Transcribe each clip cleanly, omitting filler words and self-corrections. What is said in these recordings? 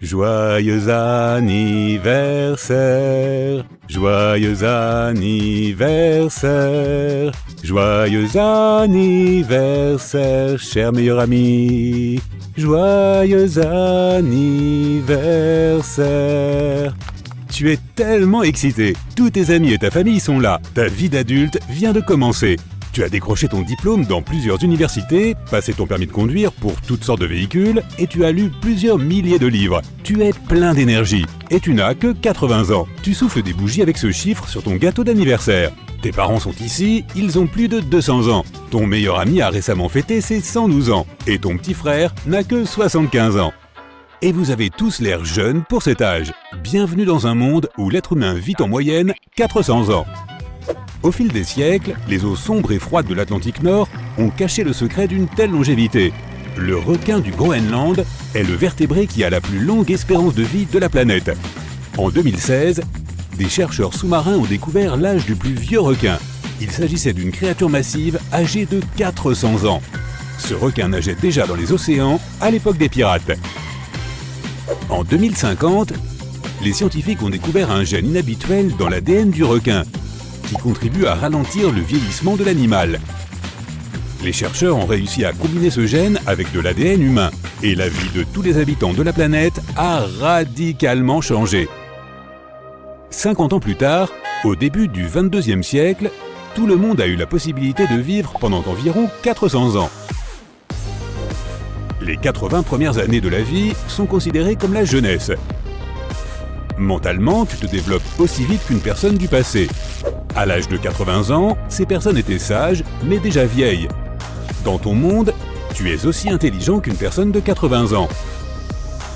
Joyeux anniversaire, joyeux anniversaire, joyeux anniversaire, cher meilleur ami, joyeux anniversaire. Tu es tellement excité, tous tes amis et ta famille sont là, ta vie d'adulte vient de commencer. Tu as décroché ton diplôme dans plusieurs universités, passé ton permis de conduire pour toutes sortes de véhicules et tu as lu plusieurs milliers de livres. Tu es plein d'énergie et tu n'as que 80 ans. Tu souffles des bougies avec ce chiffre sur ton gâteau d'anniversaire. Tes parents sont ici, ils ont plus de 200 ans. Ton meilleur ami a récemment fêté ses 112 ans et ton petit frère n'a que 75 ans. Et vous avez tous l'air jeunes pour cet âge. Bienvenue dans un monde où l'être humain vit en moyenne 400 ans. Au fil des siècles, les eaux sombres et froides de l'Atlantique Nord ont caché le secret d'une telle longévité. Le requin du Groenland est le vertébré qui a la plus longue espérance de vie de la planète. En 2016, des chercheurs sous-marins ont découvert l'âge du plus vieux requin. Il s'agissait d'une créature massive âgée de 400 ans. Ce requin nageait déjà dans les océans à l'époque des pirates. En 2050, les scientifiques ont découvert un gène inhabituel dans l'ADN du requin, qui contribue à ralentir le vieillissement de l'animal. Les chercheurs ont réussi à combiner ce gène avec de l'ADN humain et la vie de tous les habitants de la planète a radicalement changé. 50 ans plus tard, au début du 22e siècle, tout le monde a eu la possibilité de vivre pendant environ 400 ans. Les 80 premières années de la vie sont considérées comme la jeunesse. Mentalement, tu te développes aussi vite qu'une personne du passé. À l'âge de 80 ans, ces personnes étaient sages, mais déjà vieilles. Dans ton monde, tu es aussi intelligent qu'une personne de 80 ans.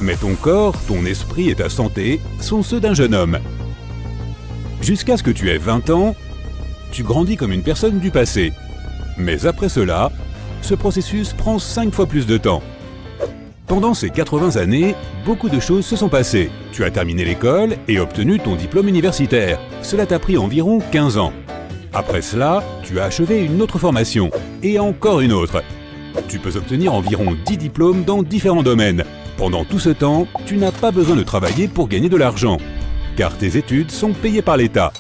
Mais ton corps, ton esprit et ta santé sont ceux d'un jeune homme. Jusqu'à ce que tu aies 20 ans, tu grandis comme une personne du passé. Mais après cela, ce processus prend 5 fois plus de temps. Pendant ces 80 années, beaucoup de choses se sont passées. Tu as terminé l'école et obtenu ton diplôme universitaire. Cela t'a pris environ 15 ans. Après cela, tu as achevé une autre formation, et encore une autre. Tu peux obtenir environ 10 diplômes dans différents domaines. Pendant tout ce temps, tu n'as pas besoin de travailler pour gagner de l'argent, car tes études sont payées par l'État.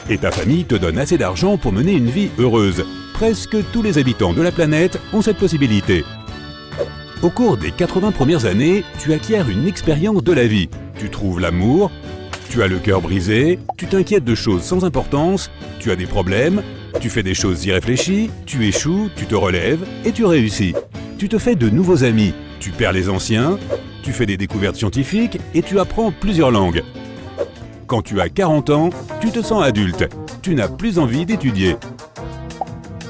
Et ta famille te donne assez d'argent pour mener une vie heureuse. Presque tous les habitants de la planète ont cette possibilité. Au cours des 80 premières années, tu acquiers une expérience de la vie. Tu trouves l'amour, tu as le cœur brisé, tu t'inquiètes de choses sans importance, tu as des problèmes, tu fais des choses irréfléchies, tu échoues, tu te relèves et tu réussis. Tu te fais de nouveaux amis, tu perds les anciens, tu fais des découvertes scientifiques et tu apprends plusieurs langues. Quand tu as 40 ans, tu te sens adulte, tu n'as plus envie d'étudier.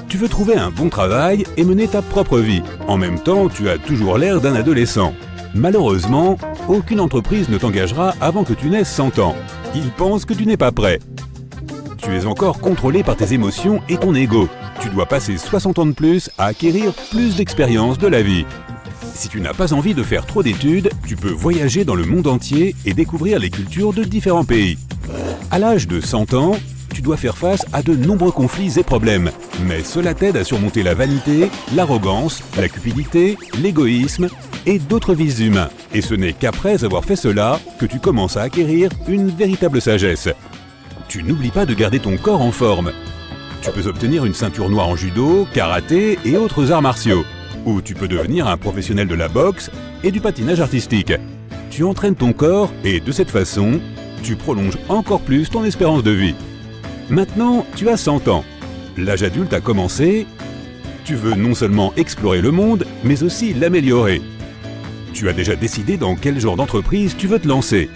Tu veux trouver un bon travail et mener ta propre vie. En même temps, tu as toujours l'air d'un adolescent. Malheureusement, aucune entreprise ne t'engagera avant que tu n'aies 100 ans. Ils pensent que tu n'es pas prêt. Tu es encore contrôlé par tes émotions et ton ego. Tu dois passer 60 ans de plus à acquérir plus d'expérience de la vie. Si tu n'as pas envie de faire trop d'études, tu peux voyager dans le monde entier et découvrir les cultures de différents pays. À l'âge de 100 ans, tu dois faire face à de nombreux conflits et problèmes, mais cela t'aide à surmonter la vanité, l'arrogance, la cupidité, l'égoïsme et d'autres vices humains. Et ce n'est qu'après avoir fait cela que tu commences à acquérir une véritable sagesse. Tu n'oublies pas de garder ton corps en forme. Tu peux obtenir une ceinture noire en judo, karaté et autres arts martiaux. Ou tu peux devenir un professionnel de la boxe et du patinage artistique. Tu entraînes ton corps et de cette façon, tu prolonges encore plus ton espérance de vie. Maintenant, tu as 100 ans. L'âge adulte a commencé. Tu veux non seulement explorer le monde, mais aussi l'améliorer. Tu as déjà décidé dans quel genre d'entreprise tu veux te lancer.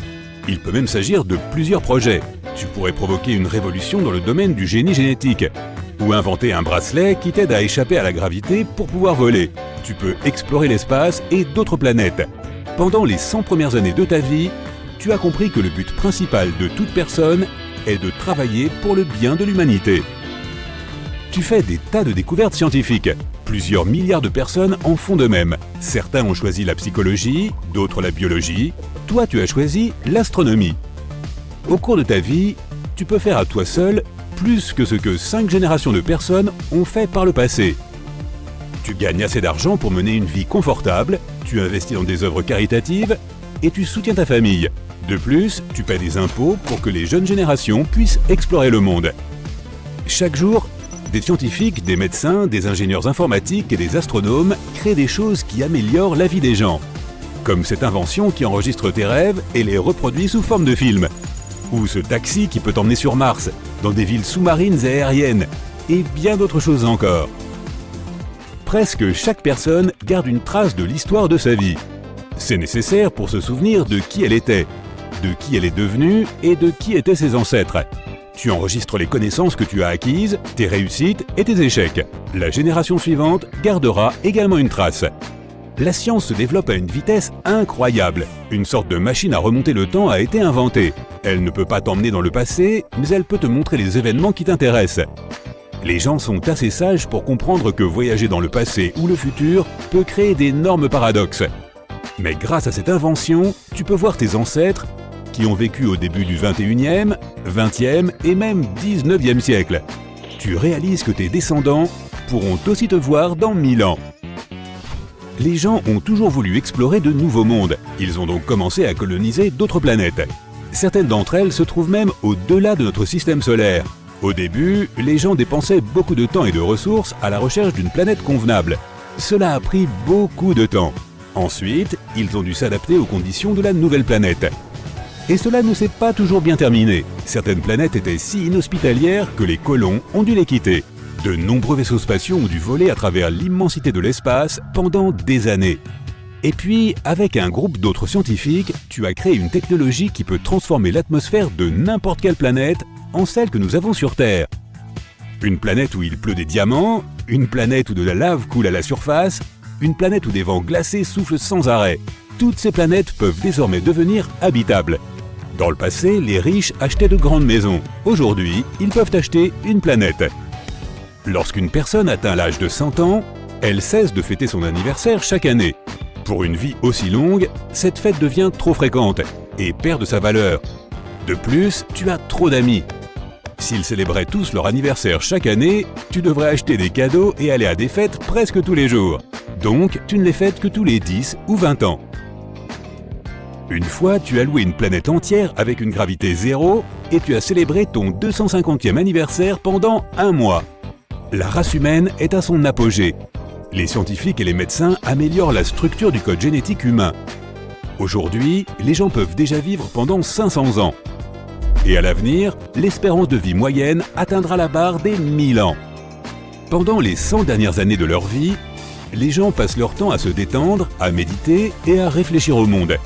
Il peut même s'agir de plusieurs projets. Tu pourrais provoquer une révolution dans le domaine du génie génétique, ou inventer un bracelet qui t'aide à échapper à la gravité pour pouvoir voler. Tu peux explorer l'espace et d'autres planètes. Pendant les 100 premières années de ta vie, tu as compris que le but principal de toute personne est de travailler pour le bien de l'humanité. Tu fais des tas de découvertes scientifiques. Plusieurs milliards de personnes en font de même. Certains ont choisi la psychologie, d'autres la biologie. Toi, tu as choisi l'astronomie. Au cours de ta vie, tu peux faire à toi seul plus que ce que 5 générations de personnes ont fait par le passé. Tu gagnes assez d'argent pour mener une vie confortable, tu investis dans des œuvres caritatives, et tu soutiens ta famille. De plus, tu paies des impôts pour que les jeunes générations puissent explorer le monde. Chaque jour, des scientifiques, des médecins, des ingénieurs informatiques et des astronomes créent des choses qui améliorent la vie des gens. Comme cette invention qui enregistre tes rêves et les reproduit sous forme de film. Ou ce taxi qui peut t'emmener sur Mars, dans des villes sous-marines et aériennes, et bien d'autres choses encore. Presque chaque personne garde une trace de l'histoire de sa vie. C'est nécessaire pour se souvenir de qui elle était, de qui elle est devenue et de qui étaient ses ancêtres. Tu enregistres les connaissances que tu as acquises, tes réussites et tes échecs. La génération suivante gardera également une trace. La science se développe à une vitesse incroyable. Une sorte de machine à remonter le temps a été inventée. Elle ne peut pas t'emmener dans le passé, mais elle peut te montrer les événements qui t'intéressent. Les gens sont assez sages pour comprendre que voyager dans le passé ou le futur peut créer d'énormes paradoxes. Mais grâce à cette invention, tu peux voir tes ancêtres qui ont vécu au début du 21e, 20e et même 19e siècle. Tu réalises que tes descendants pourront aussi te voir dans 1000 ans. Les gens ont toujours voulu explorer de nouveaux mondes. Ils ont donc commencé à coloniser d'autres planètes. Certaines d'entre elles se trouvent même au-delà de notre système solaire. Au début, les gens dépensaient beaucoup de temps et de ressources à la recherche d'une planète convenable. Cela a pris beaucoup de temps. Ensuite, ils ont dû s'adapter aux conditions de la nouvelle planète. Et cela ne s'est pas toujours bien terminé. Certaines planètes étaient si inhospitalières que les colons ont dû les quitter. De nombreux vaisseaux spatiaux ont dû voler à travers l'immensité de l'espace pendant des années. Et puis, avec un groupe d'autres scientifiques, tu as créé une technologie qui peut transformer l'atmosphère de n'importe quelle planète en celle que nous avons sur Terre. Une planète où il pleut des diamants, une planète où de la lave coule à la surface, une planète où des vents glacés soufflent sans arrêt. Toutes ces planètes peuvent désormais devenir habitables. Dans le passé, les riches achetaient de grandes maisons. Aujourd'hui, ils peuvent acheter une planète. Lorsqu'une personne atteint l'âge de 100 ans, elle cesse de fêter son anniversaire chaque année. Pour une vie aussi longue, cette fête devient trop fréquente et perd de sa valeur. De plus, tu as trop d'amis. S'ils célébraient tous leur anniversaire chaque année, tu devrais acheter des cadeaux et aller à des fêtes presque tous les jours. Donc, tu ne les fêtes que tous les 10 ou 20 ans. Une fois, tu as loué une planète entière avec une gravité zéro et tu as célébré ton 250e anniversaire pendant un mois. La race humaine est à son apogée. Les scientifiques et les médecins améliorent la structure du code génétique humain. Aujourd'hui, les gens peuvent déjà vivre pendant 500 ans. Et à l'avenir, l'espérance de vie moyenne atteindra la barre des 1000 ans. Pendant les 100 dernières années de leur vie, les gens passent leur temps à se détendre, à méditer et à réfléchir au monde.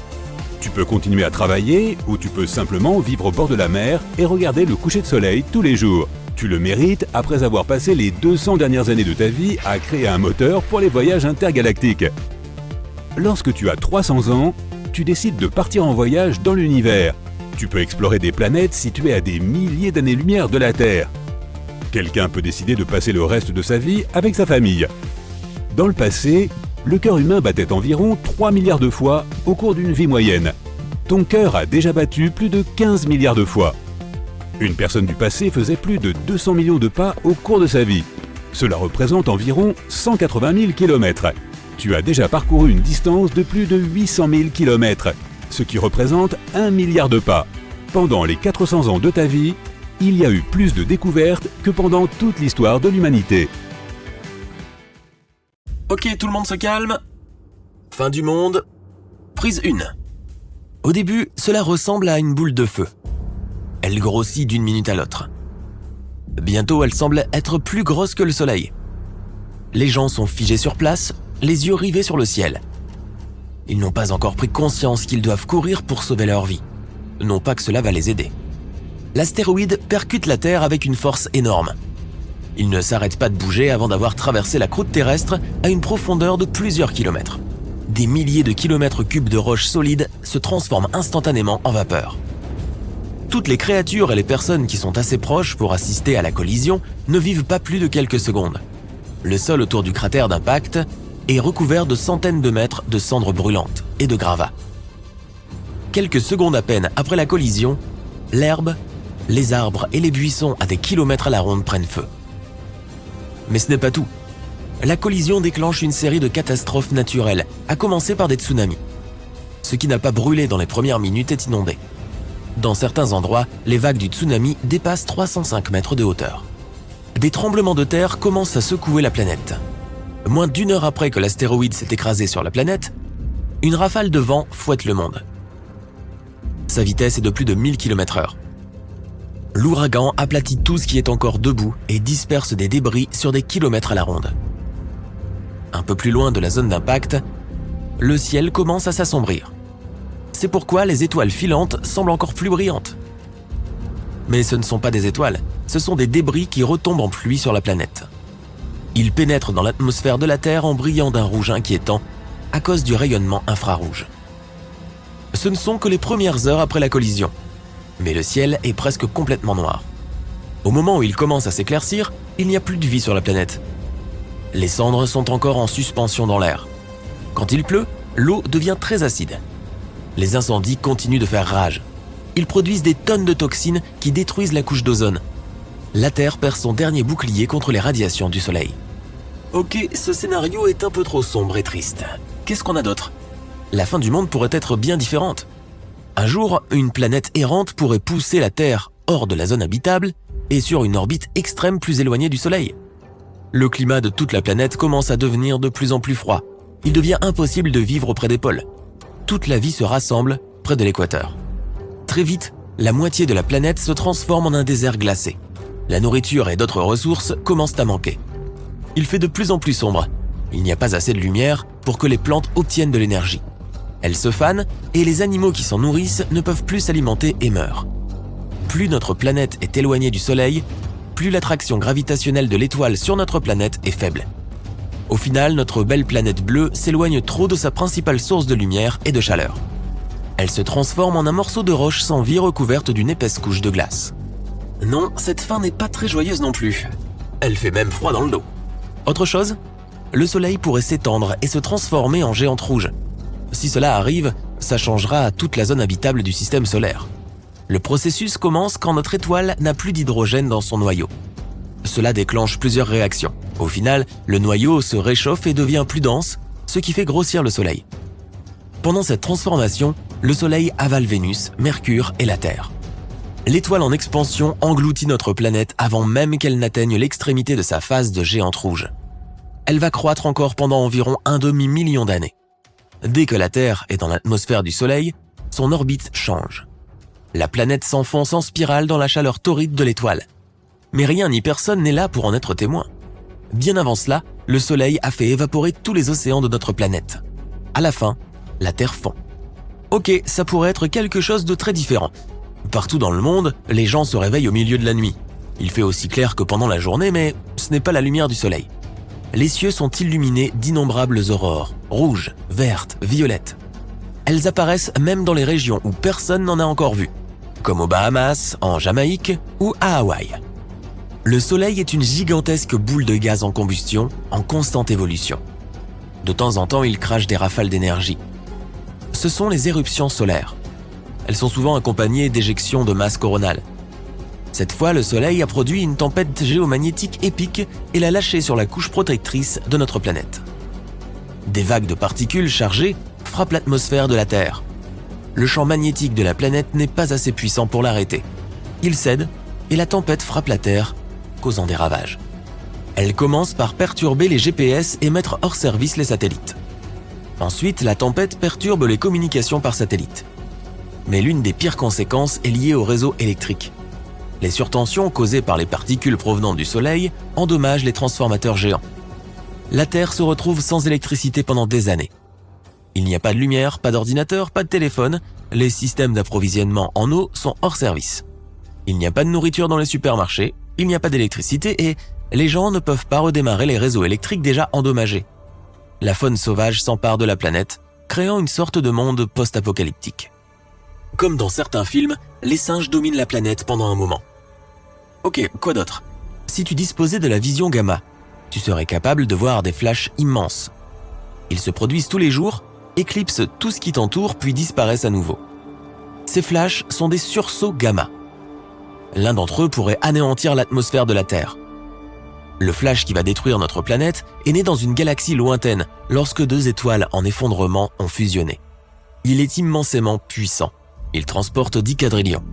Tu peux continuer à travailler ou tu peux simplement vivre au bord de la mer et regarder le coucher de soleil tous les jours. Tu le mérites après avoir passé les 200 dernières années de ta vie à créer un moteur pour les voyages intergalactiques. Lorsque tu as 300 ans, tu décides de partir en voyage dans l'univers. Tu peux explorer des planètes situées à des milliers d'années-lumière de la Terre. Quelqu'un peut décider de passer le reste de sa vie avec sa famille. Dans le passé, le cœur humain battait environ 3 milliards de fois au cours d'une vie moyenne. Ton cœur a déjà battu plus de 15 milliards de fois. Une personne du passé faisait plus de 200 millions de pas au cours de sa vie. Cela représente environ 180 000 km. Tu as déjà parcouru une distance de plus de 800 000 km, ce qui représente 1 milliard de pas. Pendant les 400 ans de ta vie, il y a eu plus de découvertes que pendant toute l'histoire de l'humanité. Ok, tout le monde se calme. Fin du monde. Prise 1. Au début, cela ressemble à une boule de feu. Elle grossit d'une minute à l'autre. Bientôt, elle semble être plus grosse que le soleil. Les gens sont figés sur place, les yeux rivés sur le ciel. Ils n'ont pas encore pris conscience qu'ils doivent courir pour sauver leur vie. Non pas que cela va les aider. L'astéroïde percute la Terre avec une force énorme. Il ne s'arrête pas de bouger avant d'avoir traversé la croûte terrestre à une profondeur de plusieurs kilomètres. Des milliers de kilomètres cubes de roches solides se transforment instantanément en vapeur. Toutes les créatures et les personnes qui sont assez proches pour assister à la collision ne vivent pas plus de quelques secondes. Le sol autour du cratère d'impact est recouvert de centaines de mètres de cendres brûlantes et de gravats. Quelques secondes à peine après la collision, l'herbe, les arbres et les buissons à des kilomètres à la ronde prennent feu. Mais ce n'est pas tout. La collision déclenche une série de catastrophes naturelles, à commencer par des tsunamis. Ce qui n'a pas brûlé dans les premières minutes est inondé. Dans certains endroits, les vagues du tsunami dépassent 305 mètres de hauteur. Des tremblements de terre commencent à secouer la planète. Moins d'1 heure après que l'astéroïde s'est écrasé sur la planète, une rafale de vent fouette le monde. Sa vitesse est de plus de 1000 km/h. L'ouragan aplatit tout ce qui est encore debout et disperse des débris sur des kilomètres à la ronde. Un peu plus loin de la zone d'impact, le ciel commence à s'assombrir. C'est pourquoi les étoiles filantes semblent encore plus brillantes. Mais ce ne sont pas des étoiles, ce sont des débris qui retombent en pluie sur la planète. Ils pénètrent dans l'atmosphère de la Terre en brillant d'un rouge inquiétant à cause du rayonnement infrarouge. Ce ne sont que les premières heures après la collision, mais le ciel est presque complètement noir. Au moment où il commence à s'éclaircir, il n'y a plus de vie sur la planète. Les cendres sont encore en suspension dans l'air. Quand il pleut, l'eau devient très acide. Les incendies continuent de faire rage. Ils produisent des tonnes de toxines qui détruisent la couche d'ozone. La Terre perd son dernier bouclier contre les radiations du Soleil. Ok, ce scénario est un peu trop sombre et triste. Qu'est-ce qu'on a d'autre? La fin du monde pourrait être bien différente. Un jour, une planète errante pourrait pousser la Terre hors de la zone habitable et sur une orbite extrême plus éloignée du Soleil. Le climat de toute la planète commence à devenir de plus en plus froid. Il devient impossible de vivre près des pôles. Toute la vie se rassemble près de l'équateur. Très vite, la moitié de la planète se transforme en un désert glacé. La nourriture et d'autres ressources commencent à manquer. Il fait de plus en plus sombre. Il n'y a pas assez de lumière pour que les plantes obtiennent de l'énergie. Elles se fanent et les animaux qui s'en nourrissent ne peuvent plus s'alimenter et meurent. Plus notre planète est éloignée du Soleil, plus l'attraction gravitationnelle de l'étoile sur notre planète est faible. Au final, notre belle planète bleue s'éloigne trop de sa principale source de lumière et de chaleur. Elle se transforme en un morceau de roche sans vie recouverte d'une épaisse couche de glace. Non, cette fin n'est pas très joyeuse non plus. Elle fait même froid dans le dos. Autre chose, le Soleil pourrait s'étendre et se transformer en géante rouge. Si cela arrive, ça changera toute la zone habitable du système solaire. Le processus commence quand notre étoile n'a plus d'hydrogène dans son noyau. Cela déclenche plusieurs réactions. Au final, le noyau se réchauffe et devient plus dense, ce qui fait grossir le Soleil. Pendant cette transformation, le Soleil avale Vénus, Mercure et la Terre. L'étoile en expansion engloutit notre planète avant même qu'elle n'atteigne l'extrémité de sa phase de géante rouge. Elle va croître encore pendant environ un demi-million d'années. Dès que la Terre est dans l'atmosphère du Soleil, son orbite change. La planète s'enfonce en spirale dans la chaleur torride de l'étoile. Mais rien ni personne n'est là pour en être témoin. Bien avant cela, le Soleil a fait évaporer tous les océans de notre planète. À la fin, la Terre fond. Ok, ça pourrait être quelque chose de très différent. Partout dans le monde, les gens se réveillent au milieu de la nuit. Il fait aussi clair que pendant la journée, mais ce n'est pas la lumière du Soleil. Les cieux sont illuminés d'innombrables aurores, rouges, vertes, violettes. Elles apparaissent même dans les régions où personne n'en a encore vu, comme aux Bahamas, en Jamaïque ou à Hawaï. Le Soleil est une gigantesque boule de gaz en combustion, en constante évolution. De temps en temps, il crache des rafales d'énergie. Ce sont les éruptions solaires. Elles sont souvent accompagnées d'éjections de masse coronale. Cette fois, le Soleil a produit une tempête géomagnétique épique et l'a lâchée sur la couche protectrice de notre planète. Des vagues de particules chargées frappent l'atmosphère de la Terre. Le champ magnétique de la planète n'est pas assez puissant pour l'arrêter. Il cède et la tempête frappe la Terre, causant des ravages. Elle commence par perturber les GPS et mettre hors service les satellites. Ensuite, la tempête perturbe les communications par satellite. Mais l'une des pires conséquences est liée au réseau électrique. Les surtensions causées par les particules provenant du Soleil endommagent les transformateurs géants. La Terre se retrouve sans électricité pendant des années. Il n'y a pas de lumière, pas d'ordinateur, pas de téléphone, les systèmes d'approvisionnement en eau sont hors service. Il n'y a pas de nourriture dans les supermarchés, il n'y a pas d'électricité et les gens ne peuvent pas redémarrer les réseaux électriques déjà endommagés. La faune sauvage s'empare de la planète, créant une sorte de monde post-apocalyptique. Comme dans certains films, les singes dominent la planète pendant un moment. Ok, quoi d'autre? Si tu disposais de la vision gamma, tu serais capable de voir des flashs immenses. Ils se produisent tous les jours, éclipsent tout ce qui t'entoure puis disparaissent à nouveau. Ces flashs sont des sursauts gamma. L'un d'entre eux pourrait anéantir l'atmosphère de la Terre. Le flash qui va détruire notre planète est né dans une galaxie lointaine lorsque deux étoiles en effondrement ont fusionné. Il est immensément puissant. Il transporte 10 quadrillions,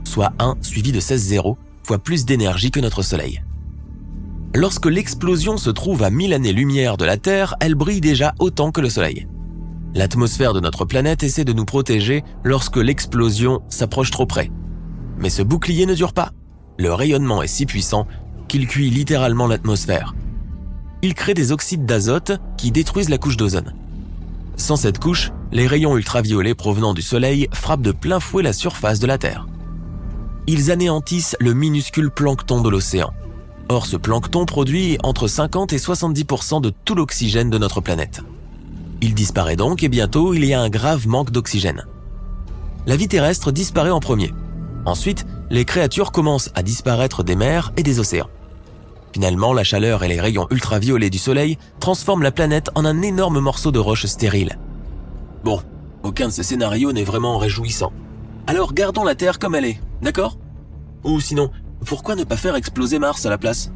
soit 1 suivi de 16 zéros, fois plus d'énergie que notre Soleil. Lorsque l'explosion se trouve à 1000 années-lumière de la Terre, elle brille déjà autant que le Soleil. L'atmosphère de notre planète essaie de nous protéger lorsque l'explosion s'approche trop près. Mais ce bouclier ne dure pas. Le rayonnement est si puissant qu'il cuit littéralement l'atmosphère. Il crée des oxydes d'azote qui détruisent la couche d'ozone. Sans cette couche, les rayons ultraviolets provenant du Soleil frappent de plein fouet la surface de la Terre. Ils anéantissent le minuscule plancton de l'océan. Or, ce plancton produit entre 50 et 70% de tout l'oxygène de notre planète. Il disparaît donc et bientôt, il y a un grave manque d'oxygène. La vie terrestre disparaît en premier. Ensuite, les créatures commencent à disparaître des mers et des océans. Finalement, la chaleur et les rayons ultraviolets du Soleil transforment la planète en un énorme morceau de roche stérile. Bon, aucun de ces scénarios n'est vraiment réjouissant. Alors gardons la Terre comme elle est, d'accord ? Ou sinon, pourquoi ne pas faire exploser Mars à la place ?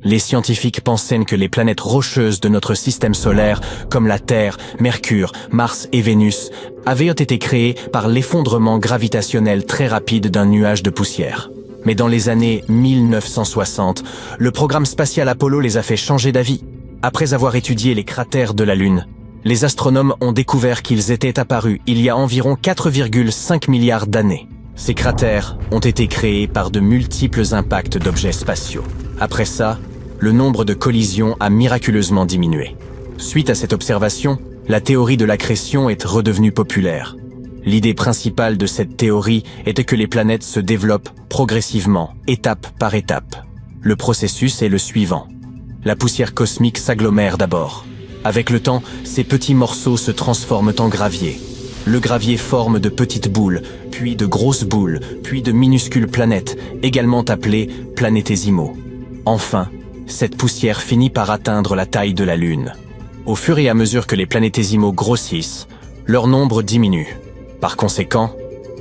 Les scientifiques pensaient que les planètes rocheuses de notre système solaire, comme la Terre, Mercure, Mars et Vénus, avaient été créées par l'effondrement gravitationnel très rapide d'un nuage de poussière. Mais dans les années 1960, le programme spatial Apollo les a fait changer d'avis. Après avoir étudié les cratères de la Lune, les astronomes ont découvert qu'ils étaient apparus il y a environ 4,5 milliards d'années. Ces cratères ont été créés par de multiples impacts d'objets spatiaux. Après ça, le nombre de collisions a miraculeusement diminué. Suite à cette observation, la théorie de l'accrétion est redevenue populaire. L'idée principale de cette théorie était que les planètes se développent progressivement, étape par étape. Le processus est le suivant. La poussière cosmique s'agglomère d'abord. Avec le temps, ces petits morceaux se transforment en gravier. Le gravier forme de petites boules, puis de grosses boules, puis de minuscules planètes, également appelées planétésimaux. Enfin, cette poussière finit par atteindre la taille de la Lune. Au fur et à mesure que les planétésimaux grossissent, leur nombre diminue. Par conséquent,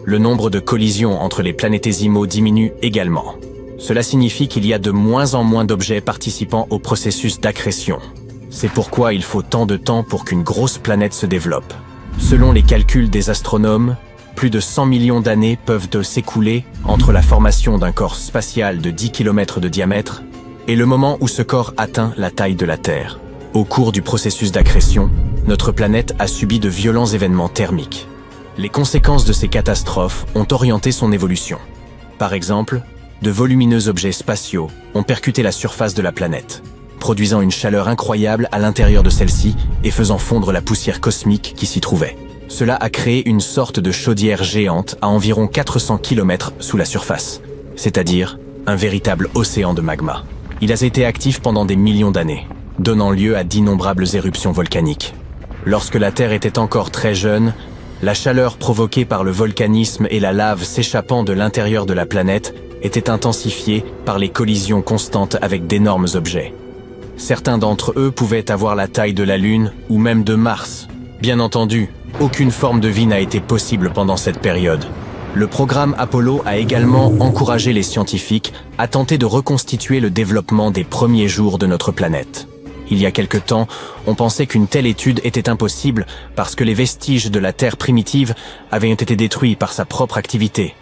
le nombre de collisions entre les planétésimaux diminue également. Cela signifie qu'il y a de moins en moins d'objets participant au processus d'accrétion. C'est pourquoi il faut tant de temps pour qu'une grosse planète se développe. Selon les calculs des astronomes, plus de 100 millions d'années peuvent s'écouler entre la formation d'un corps spatial de 10 km de diamètre et le moment où ce corps atteint la taille de la Terre. Au cours du processus d'accrétion, notre planète a subi de violents événements thermiques. Les conséquences de ces catastrophes ont orienté son évolution. Par exemple, de volumineux objets spatiaux ont percuté la surface de la planète, produisant une chaleur incroyable à l'intérieur de celle-ci et faisant fondre la poussière cosmique qui s'y trouvait. Cela a créé une sorte de chaudière géante à environ 400 km sous la surface, c'est-à-dire un véritable océan de magma. Il a été actif pendant des millions d'années, donnant lieu à d'innombrables éruptions volcaniques. Lorsque la Terre était encore très jeune, la chaleur provoquée par le volcanisme et la lave s'échappant de l'intérieur de la planète était intensifiée par les collisions constantes avec d'énormes objets. Certains d'entre eux pouvaient avoir la taille de la Lune ou même de Mars. Bien entendu, aucune forme de vie n'a été possible pendant cette période. Le programme Apollo a également encouragé les scientifiques à tenter de reconstituer le développement des premiers jours de notre planète. Il y a quelque temps, on pensait qu'une telle étude était impossible parce que les vestiges de la Terre primitive avaient été détruits par sa propre activité.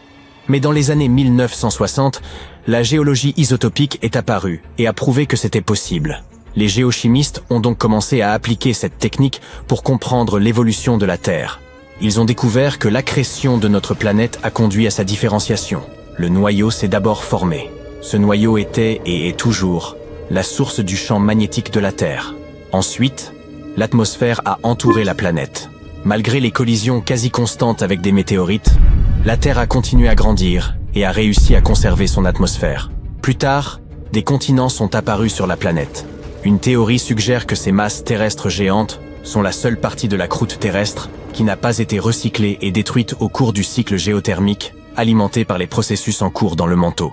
Mais dans les années 1960, la géologie isotopique est apparue et a prouvé que c'était possible. Les géochimistes ont donc commencé à appliquer cette technique pour comprendre l'évolution de la Terre. Ils ont découvert que l'accrétion de notre planète a conduit à sa différenciation. Le noyau s'est d'abord formé. Ce noyau était, et est toujours, la source du champ magnétique de la Terre. Ensuite, l'atmosphère a entouré la planète. Malgré les collisions quasi constantes avec des météorites, la Terre a continué à grandir et a réussi à conserver son atmosphère. Plus tard, des continents sont apparus sur la planète. Une théorie suggère que ces masses terrestres géantes sont la seule partie de la croûte terrestre qui n'a pas été recyclée et détruite au cours du cycle géothermique, alimenté par les processus en cours dans le manteau.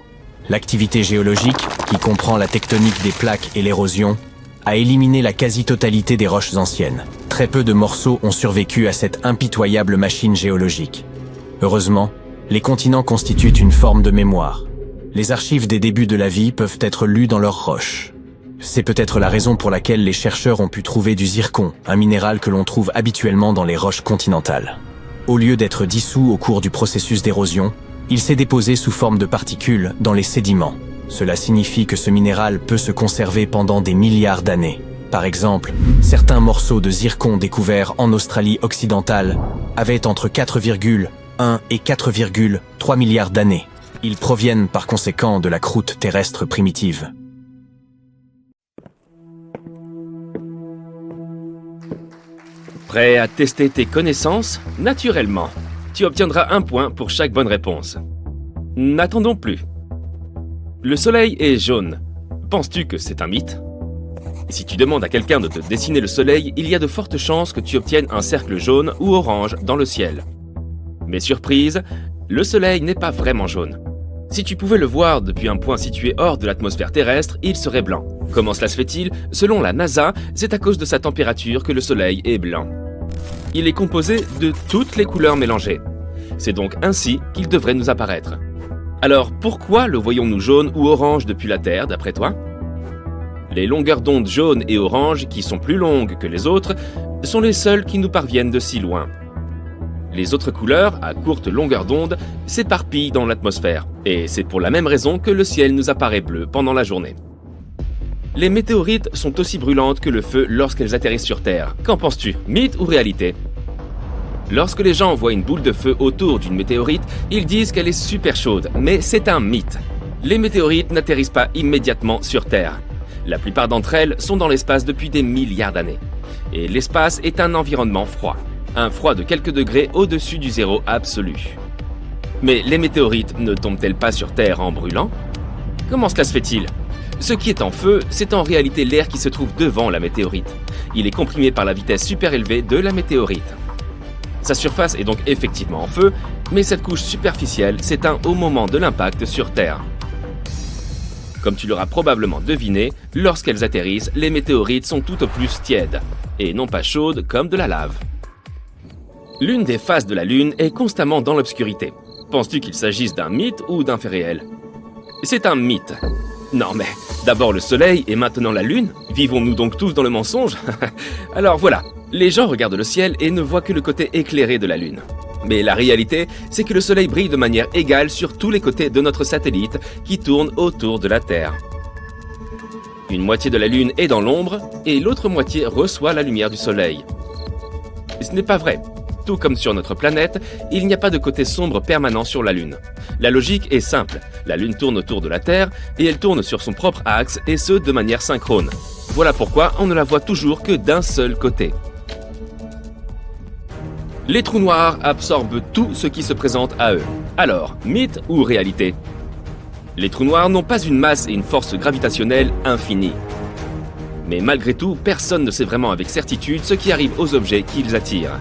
L'activité géologique, qui comprend la tectonique des plaques et l'érosion, a éliminé la quasi-totalité des roches anciennes. Très peu de morceaux ont survécu à cette impitoyable machine géologique. Heureusement, les continents constituent une forme de mémoire. Les archives des débuts de la vie peuvent être lues dans leurs roches. C'est peut-être la raison pour laquelle les chercheurs ont pu trouver du zircon, un minéral que l'on trouve habituellement dans les roches continentales. Au lieu d'être dissous au cours du processus d'érosion, il s'est déposé sous forme de particules dans les sédiments. Cela signifie que ce minéral peut se conserver pendant des milliards d'années. Par exemple, certains morceaux de zircon découverts en Australie occidentale avaient entre 4,1 et 4,3 milliards d'années. Ils proviennent par conséquent de la croûte terrestre primitive. Prêt à tester tes connaissances? Naturellement. Tu obtiendras 1 point pour chaque bonne réponse. N'attendons plus. Le soleil est jaune. Penses-tu que c'est un mythe? Si tu demandes à quelqu'un de te dessiner le soleil, il y a de fortes chances que tu obtiennes un cercle jaune ou orange dans le ciel. Mais surprise, le soleil n'est pas vraiment jaune. Si tu pouvais le voir depuis un point situé hors de l'atmosphère terrestre, il serait blanc. Comment cela se fait-il? Selon la NASA, c'est à cause de sa température que le soleil est blanc. Il est composé de toutes les couleurs mélangées. C'est donc ainsi qu'il devrait nous apparaître. Alors pourquoi le voyons-nous jaune ou orange depuis la Terre, d'après toi? Les longueurs d'onde jaunes et oranges, qui sont plus longues que les autres, sont les seules qui nous parviennent de si loin. Les autres couleurs, à courte longueur d'onde, s'éparpillent dans l'atmosphère. Et c'est pour la même raison que le ciel nous apparaît bleu pendant la journée. Les météorites sont aussi brûlantes que le feu lorsqu'elles atterrissent sur Terre. Qu'en penses-tu, mythe ou réalité? Lorsque les gens voient une boule de feu autour d'une météorite, ils disent qu'elle est super chaude, mais c'est un mythe. Les météorites n'atterrissent pas immédiatement sur Terre. La plupart d'entre elles sont dans l'espace depuis des milliards d'années. Et l'espace est un environnement froid. Un froid de quelques degrés au-dessus du zéro absolu. Mais les météorites ne tombent-elles pas sur Terre en brûlant? Comment cela se fait-il? Ce qui est en feu, c'est en réalité l'air qui se trouve devant la météorite. Il est comprimé par la vitesse super élevée de la météorite. Sa surface est donc effectivement en feu, mais cette couche superficielle s'éteint au moment de l'impact sur Terre. Comme tu l'auras probablement deviné, lorsqu'elles atterrissent, les météorites sont tout au plus tièdes, et non pas chaudes comme de la lave. L'une des faces de la Lune est constamment dans l'obscurité. Penses-tu qu'il s'agisse d'un mythe ou d'un fait réel? C'est un mythe. Non mais, d'abord le Soleil et maintenant la Lune? Vivons-nous donc tous dans le mensonge? Alors voilà, les gens regardent le ciel et ne voient que le côté éclairé de la Lune. Mais la réalité, c'est que le Soleil brille de manière égale sur tous les côtés de notre satellite qui tourne autour de la Terre. Une moitié de la Lune est dans l'ombre et l'autre moitié reçoit la lumière du Soleil. Ce n'est pas vrai. Tout comme sur notre planète, il n'y a pas de côté sombre permanent sur la Lune. La logique est simple, la Lune tourne autour de la Terre et elle tourne sur son propre axe et ce de manière synchrone. Voilà pourquoi on ne la voit toujours que d'un seul côté. Les trous noirs absorbent tout ce qui se présente à eux. Alors, mythe ou réalité? Les trous noirs n'ont pas une masse et une force gravitationnelle infinie. Mais malgré tout, personne ne sait vraiment avec certitude ce qui arrive aux objets qu'ils attirent.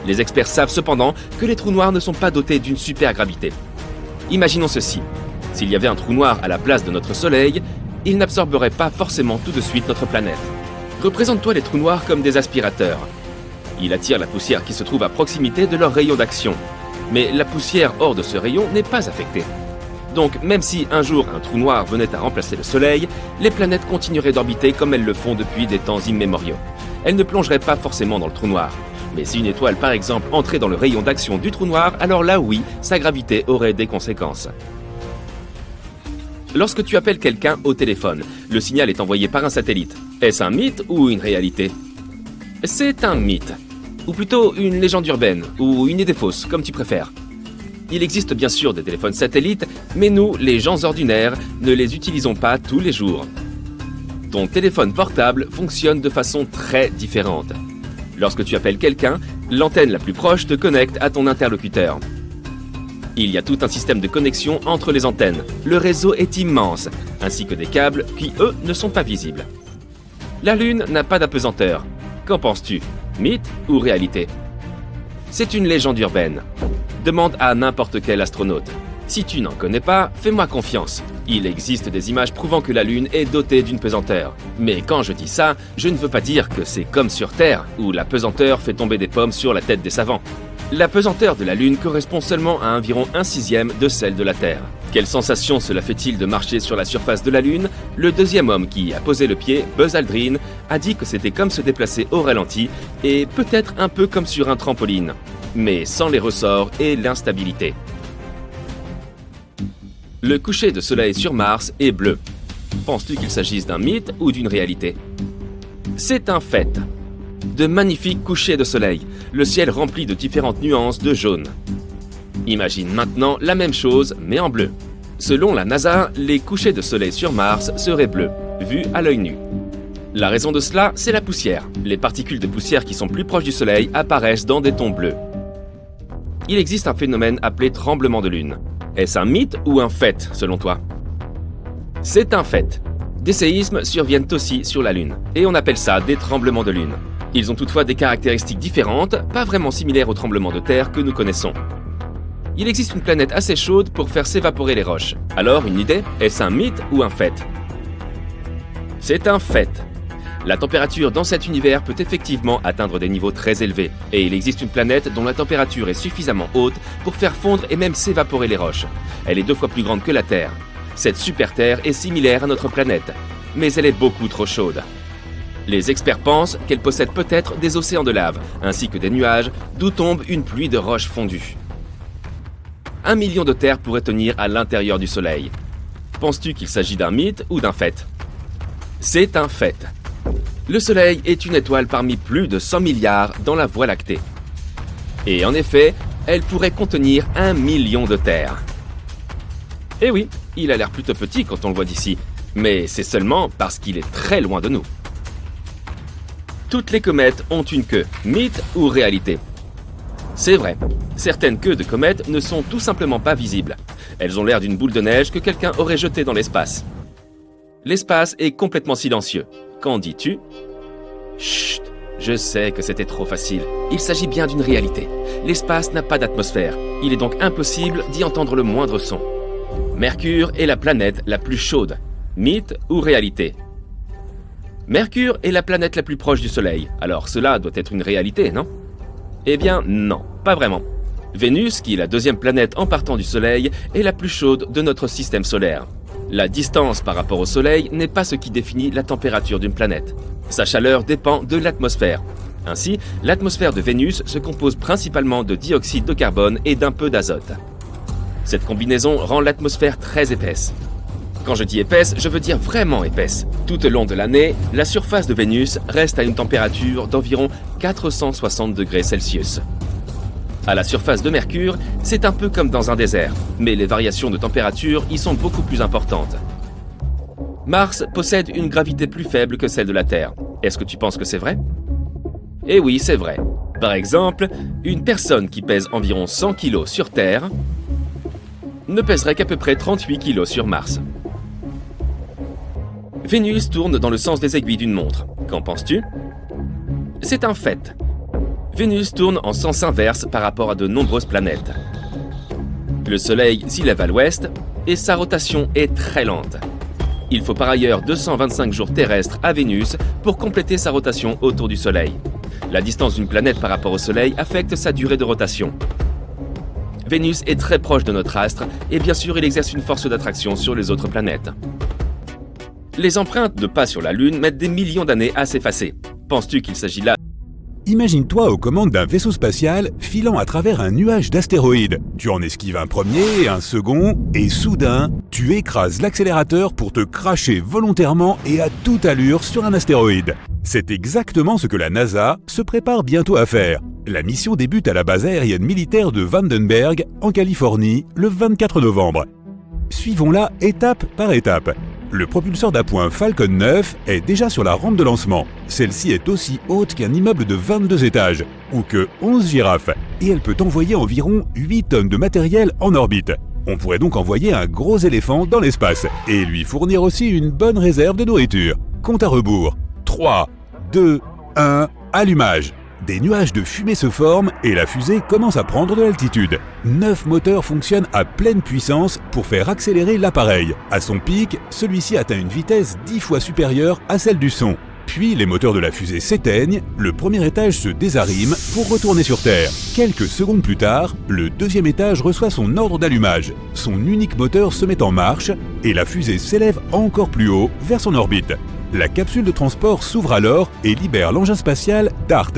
Les experts savent cependant que les trous noirs ne sont pas dotés d'une supergravité. Imaginons ceci. S'il y avait un trou noir à la place de notre Soleil, il n'absorberait pas forcément tout de suite notre planète. Représente-toi les trous noirs comme des aspirateurs. Il attire la poussière qui se trouve à proximité de leur rayon d'action. Mais la poussière hors de ce rayon n'est pas affectée. Donc même si un jour un trou noir venait à remplacer le Soleil, les planètes continueraient d'orbiter comme elles le font depuis des temps immémoriaux. Elles ne plongeraient pas forcément dans le trou noir. Mais si une étoile par exemple entrait dans le rayon d'action du trou noir, alors là oui, sa gravité aurait des conséquences. Lorsque tu appelles quelqu'un au téléphone, le signal est envoyé par un satellite. Est-ce un mythe ou une réalité? C'est un mythe. Ou plutôt une légende urbaine, ou une idée fausse, comme tu préfères. Il existe bien sûr des téléphones satellites, mais nous, les gens ordinaires, ne les utilisons pas tous les jours. Ton téléphone portable fonctionne de façon très différente. Lorsque tu appelles quelqu'un, l'antenne la plus proche te connecte à ton interlocuteur. Il y a tout un système de connexion entre les antennes. Le réseau est immense, ainsi que des câbles qui, eux, ne sont pas visibles. La Lune n'a pas d'apesanteur. Qu'en penses-tu? Mythe ou réalité? C'est une légende urbaine. Demande à n'importe quel astronaute. Si tu n'en connais pas, fais-moi confiance. Il existe des images prouvant que la Lune est dotée d'une pesanteur. Mais quand je dis ça, je ne veux pas dire que c'est comme sur Terre, où la pesanteur fait tomber des pommes sur la tête des savants. La pesanteur de la Lune correspond seulement à environ 1/6 de celle de la Terre. Quelle sensation cela fait-il de marcher sur la surface de la Lune? Le deuxième homme qui y a posé le pied, Buzz Aldrin, a dit que c'était comme se déplacer au ralenti et peut-être un peu comme sur un trampoline, mais sans les ressorts et l'instabilité. Le coucher de soleil sur Mars est bleu. Penses-tu qu'il s'agisse d'un mythe ou d'une réalité? C'est un fait. De magnifiques couchers de soleil, le ciel rempli de différentes nuances de jaune. Imagine maintenant la même chose, mais en bleu. Selon la NASA, les couchers de soleil sur Mars seraient bleus, vus à l'œil nu. La raison de cela, c'est la poussière. Les particules de poussière qui sont plus proches du soleil apparaissent dans des tons bleus. Il existe un phénomène appelé tremblement de lune. Est-ce un mythe ou un fait, selon toi? C'est un fait. Des séismes surviennent aussi sur la Lune, et on appelle ça des tremblements de lune. Ils ont toutefois des caractéristiques différentes, pas vraiment similaires aux tremblements de terre que nous connaissons. Il existe une planète assez chaude pour faire s'évaporer les roches. Alors, une idée? Est-ce un mythe ou un fait? C'est un fait. La température dans cet univers peut effectivement atteindre des niveaux très élevés, et il existe une planète dont la température est suffisamment haute pour faire fondre et même s'évaporer les roches. Elle est 2 fois plus grande que la Terre. Cette super-Terre est similaire à notre planète, mais elle est beaucoup trop chaude. Les experts pensent qu'elle possède peut-être des océans de lave, ainsi que des nuages, d'où tombe une pluie de roches fondues. 1 million de terres pourraient tenir à l'intérieur du Soleil. Penses-tu qu'il s'agit d'un mythe ou d'un fait? C'est un fait. Le Soleil est une étoile parmi plus de 100 milliards dans la Voie lactée. Et en effet, elle pourrait contenir 1 million de terres. Eh oui, il a l'air plutôt petit quand on le voit d'ici, mais c'est seulement parce qu'il est très loin de nous. Toutes les comètes ont une queue, mythe ou réalité? C'est vrai, certaines queues de comètes ne sont tout simplement pas visibles. Elles ont l'air d'une boule de neige que quelqu'un aurait jetée dans l'espace. L'espace est complètement silencieux. Qu'en dis-tu? Chut, je sais que c'était trop facile. Il s'agit bien d'une réalité. L'espace n'a pas d'atmosphère. Il est donc impossible d'y entendre le moindre son. Mercure est la planète la plus chaude. Mythe ou réalité? Mercure est la planète la plus proche du Soleil. Alors cela doit être une réalité, non? Eh bien non, pas vraiment. Vénus, qui est la 2e planète en partant du Soleil, est la plus chaude de notre système solaire. La distance par rapport au Soleil n'est pas ce qui définit la température d'une planète. Sa chaleur dépend de l'atmosphère. Ainsi, l'atmosphère de Vénus se compose principalement de dioxyde de carbone et d'un peu d'azote. Cette combinaison rend l'atmosphère très épaisse. Quand je dis épaisse, je veux dire vraiment épaisse. Tout au long de l'année, la surface de Vénus reste à une température d'environ 460 degrés Celsius. À la surface de Mercure, c'est un peu comme dans un désert, mais les variations de température y sont beaucoup plus importantes. Mars possède une gravité plus faible que celle de la Terre. Est-ce que tu penses que c'est vrai? Eh oui, c'est vrai. Par exemple, une personne qui pèse environ 100 kg sur Terre ne pèserait qu'à peu près 38 kg sur Mars. Vénus tourne dans le sens des aiguilles d'une montre. Qu'en penses-tu? C'est un fait. Vénus tourne en sens inverse par rapport à de nombreuses planètes. Le Soleil s'y lève à l'ouest et sa rotation est très lente. Il faut par ailleurs 225 jours terrestres à Vénus pour compléter sa rotation autour du Soleil. La distance d'une planète par rapport au Soleil affecte sa durée de rotation. Vénus est très proche de notre astre et bien sûr il exerce une force d'attraction sur les autres planètes. Les empreintes de pas sur la Lune mettent des millions d'années à s'effacer. Penses-tu qu'il s'agit là? Imagine-toi aux commandes d'un vaisseau spatial filant à travers un nuage d'astéroïdes. Tu en esquives un premier, un second, et soudain, tu écrases l'accélérateur pour te cracher volontairement et à toute allure sur un astéroïde. C'est exactement ce que la NASA se prépare bientôt à faire. La mission débute à la base aérienne militaire de Vandenberg, en Californie, le 24 novembre. Suivons-la étape par étape. Le propulseur d'appoint Falcon 9 est déjà sur la rampe de lancement. Celle-ci est aussi haute qu'un immeuble de 22 étages, ou que 11 girafes, et elle peut envoyer environ 8 tonnes de matériel en orbite. On pourrait donc envoyer un gros éléphant dans l'espace, et lui fournir aussi une bonne réserve de nourriture. Compte à rebours. 3, 2, 1, allumage. Des nuages de fumée se forment et la fusée commence à prendre de l'altitude. 9 moteurs fonctionnent à pleine puissance pour faire accélérer l'appareil. À son pic, celui-ci atteint une vitesse 10 fois supérieure à celle du son. Puis les moteurs de la fusée s'éteignent, le premier étage se désarime pour retourner sur Terre. Quelques secondes plus tard, le deuxième étage reçoit son ordre d'allumage. Son unique moteur se met en marche et la fusée s'élève encore plus haut vers son orbite. La capsule de transport s'ouvre alors et libère l'engin spatial DART.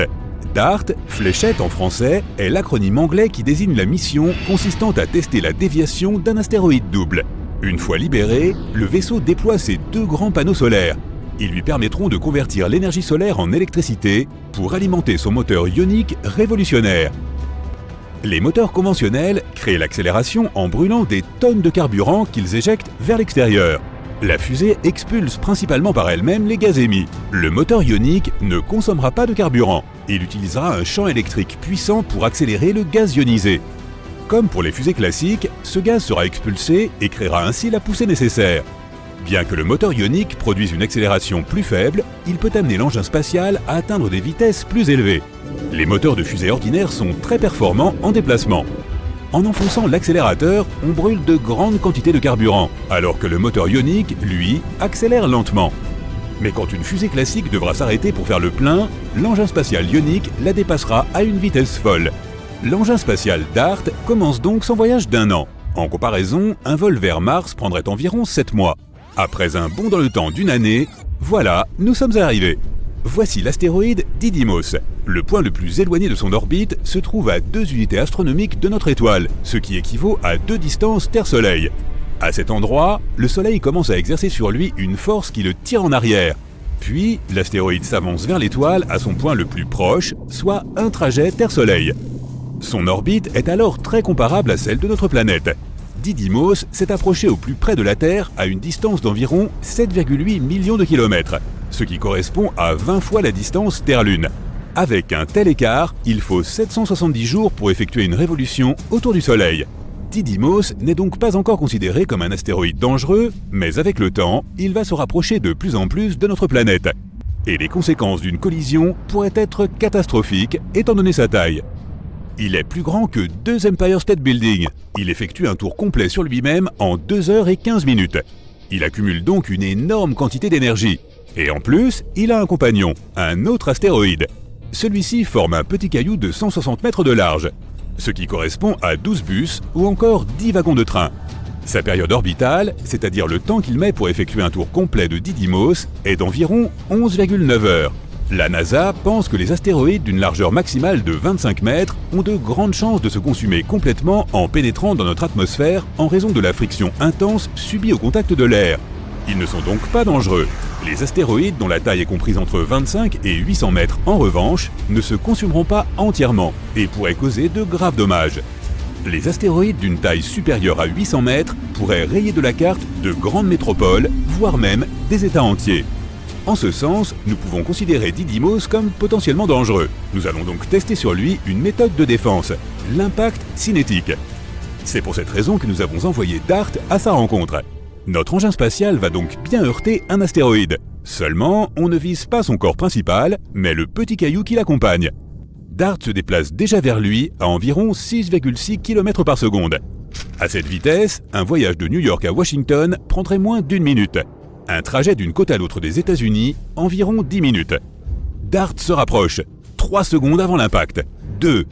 DART, fléchette en français, est l'acronyme anglais qui désigne la mission consistant à tester la déviation d'un astéroïde double. Une fois libéré, le vaisseau déploie ses 2 grands panneaux solaires. Ils lui permettront de convertir l'énergie solaire en électricité pour alimenter son moteur ionique révolutionnaire. Les moteurs conventionnels créent l'accélération en brûlant des tonnes de carburant qu'ils éjectent vers l'extérieur. La fusée expulse principalement par elle-même les gaz émis. Le moteur ionique ne consommera pas de carburant. Il utilisera un champ électrique puissant pour accélérer le gaz ionisé. Comme pour les fusées classiques, ce gaz sera expulsé et créera ainsi la poussée nécessaire. Bien que le moteur ionique produise une accélération plus faible, il peut amener l'engin spatial à atteindre des vitesses plus élevées. Les moteurs de fusée ordinaires sont très performants en déplacement. En enfonçant l'accélérateur, on brûle de grandes quantités de carburant, alors que le moteur ionique, lui, accélère lentement. Mais quand une fusée classique devra s'arrêter pour faire le plein, l'engin spatial ionique la dépassera à une vitesse folle. L'engin spatial DART commence donc son voyage d'1 an. En comparaison, un vol vers Mars prendrait environ 7 mois. Après un bond dans le temps d'1 année, voilà, nous sommes arrivés. Voici l'astéroïde Didymos. Le point le plus éloigné de son orbite se trouve à 2 unités astronomiques de notre étoile, ce qui équivaut à 2 distances Terre-Soleil. À cet endroit, le Soleil commence à exercer sur lui une force qui le tire en arrière. Puis, l'astéroïde s'avance vers l'étoile à son point le plus proche, soit un trajet Terre-Soleil. Son orbite est alors très comparable à celle de notre planète. Didymos s'est approché au plus près de la Terre à une distance d'environ 7,8 millions de kilomètres, ce qui correspond à 20 fois la distance Terre-Lune. Avec un tel écart, il faut 770 jours pour effectuer une révolution autour du Soleil. Didymos n'est donc pas encore considéré comme un astéroïde dangereux, mais avec le temps, il va se rapprocher de plus en plus de notre planète. Et les conséquences d'une collision pourraient être catastrophiques étant donné sa taille. Il est plus grand que 2 Empire State Building. Il effectue un tour complet sur lui-même en 2 heures et 15 minutes. Il accumule donc une énorme quantité d'énergie. Et en plus, il a un compagnon, un autre astéroïde. Celui-ci forme un petit caillou de 160 mètres de large, ce qui correspond à 12 bus ou encore 10 wagons de train. Sa période orbitale, c'est-à-dire le temps qu'il met pour effectuer un tour complet de Didymos, est d'environ 11,9 heures. La NASA pense que les astéroïdes d'une largeur maximale de 25 mètres ont de grandes chances de se consumer complètement en pénétrant dans notre atmosphère en raison de la friction intense subie au contact de l'air. Ils ne sont donc pas dangereux. Les astéroïdes dont la taille est comprise entre 25 et 800 mètres, en revanche, ne se consumeront pas entièrement et pourraient causer de graves dommages. Les astéroïdes d'une taille supérieure à 800 mètres pourraient rayer de la carte de grandes métropoles, voire même des États entiers. En ce sens, nous pouvons considérer Didymos comme potentiellement dangereux. Nous allons donc tester sur lui une méthode de défense, l'impact cinétique. C'est pour cette raison que nous avons envoyé DART à sa rencontre. Notre engin spatial va donc bien heurter un astéroïde. Seulement, on ne vise pas son corps principal, mais le petit caillou qui l'accompagne. DART se déplace déjà vers lui à environ 6,6 km par seconde. À cette vitesse, un voyage de New York à Washington prendrait moins d'1 minute. Un trajet d'une côte à l'autre des États-Unis, environ 10 minutes. DART se rapproche, 3 secondes avant l'impact. 2,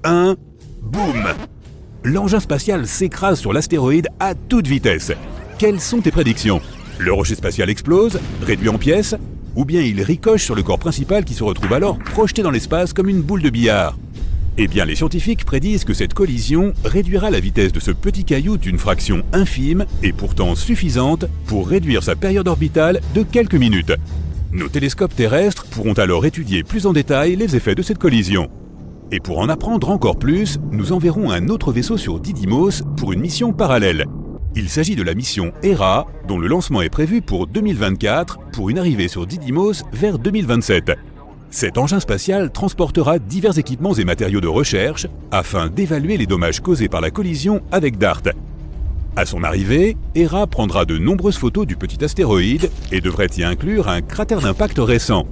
1, boum! L'engin spatial s'écrase sur l'astéroïde à toute vitesse. Quelles sont tes prédictions? Le rocher spatial explose, réduit en pièces, ou bien il ricoche sur le corps principal qui se retrouve alors projeté dans l'espace comme une boule de billard? Eh bien, les scientifiques prédisent que cette collision réduira la vitesse de ce petit caillou d'une fraction infime et pourtant suffisante pour réduire sa période orbitale de quelques minutes. Nos télescopes terrestres pourront alors étudier plus en détail les effets de cette collision. Et pour en apprendre encore plus, nous enverrons un autre vaisseau sur Didymos pour une mission parallèle. Il s'agit de la mission Hera, dont le lancement est prévu pour 2024 pour une arrivée sur Didymos vers 2027. Cet engin spatial transportera divers équipements et matériaux de recherche afin d'évaluer les dommages causés par la collision avec DART. À son arrivée, Hera prendra de nombreuses photos du petit astéroïde et devrait y inclure un cratère d'impact récent.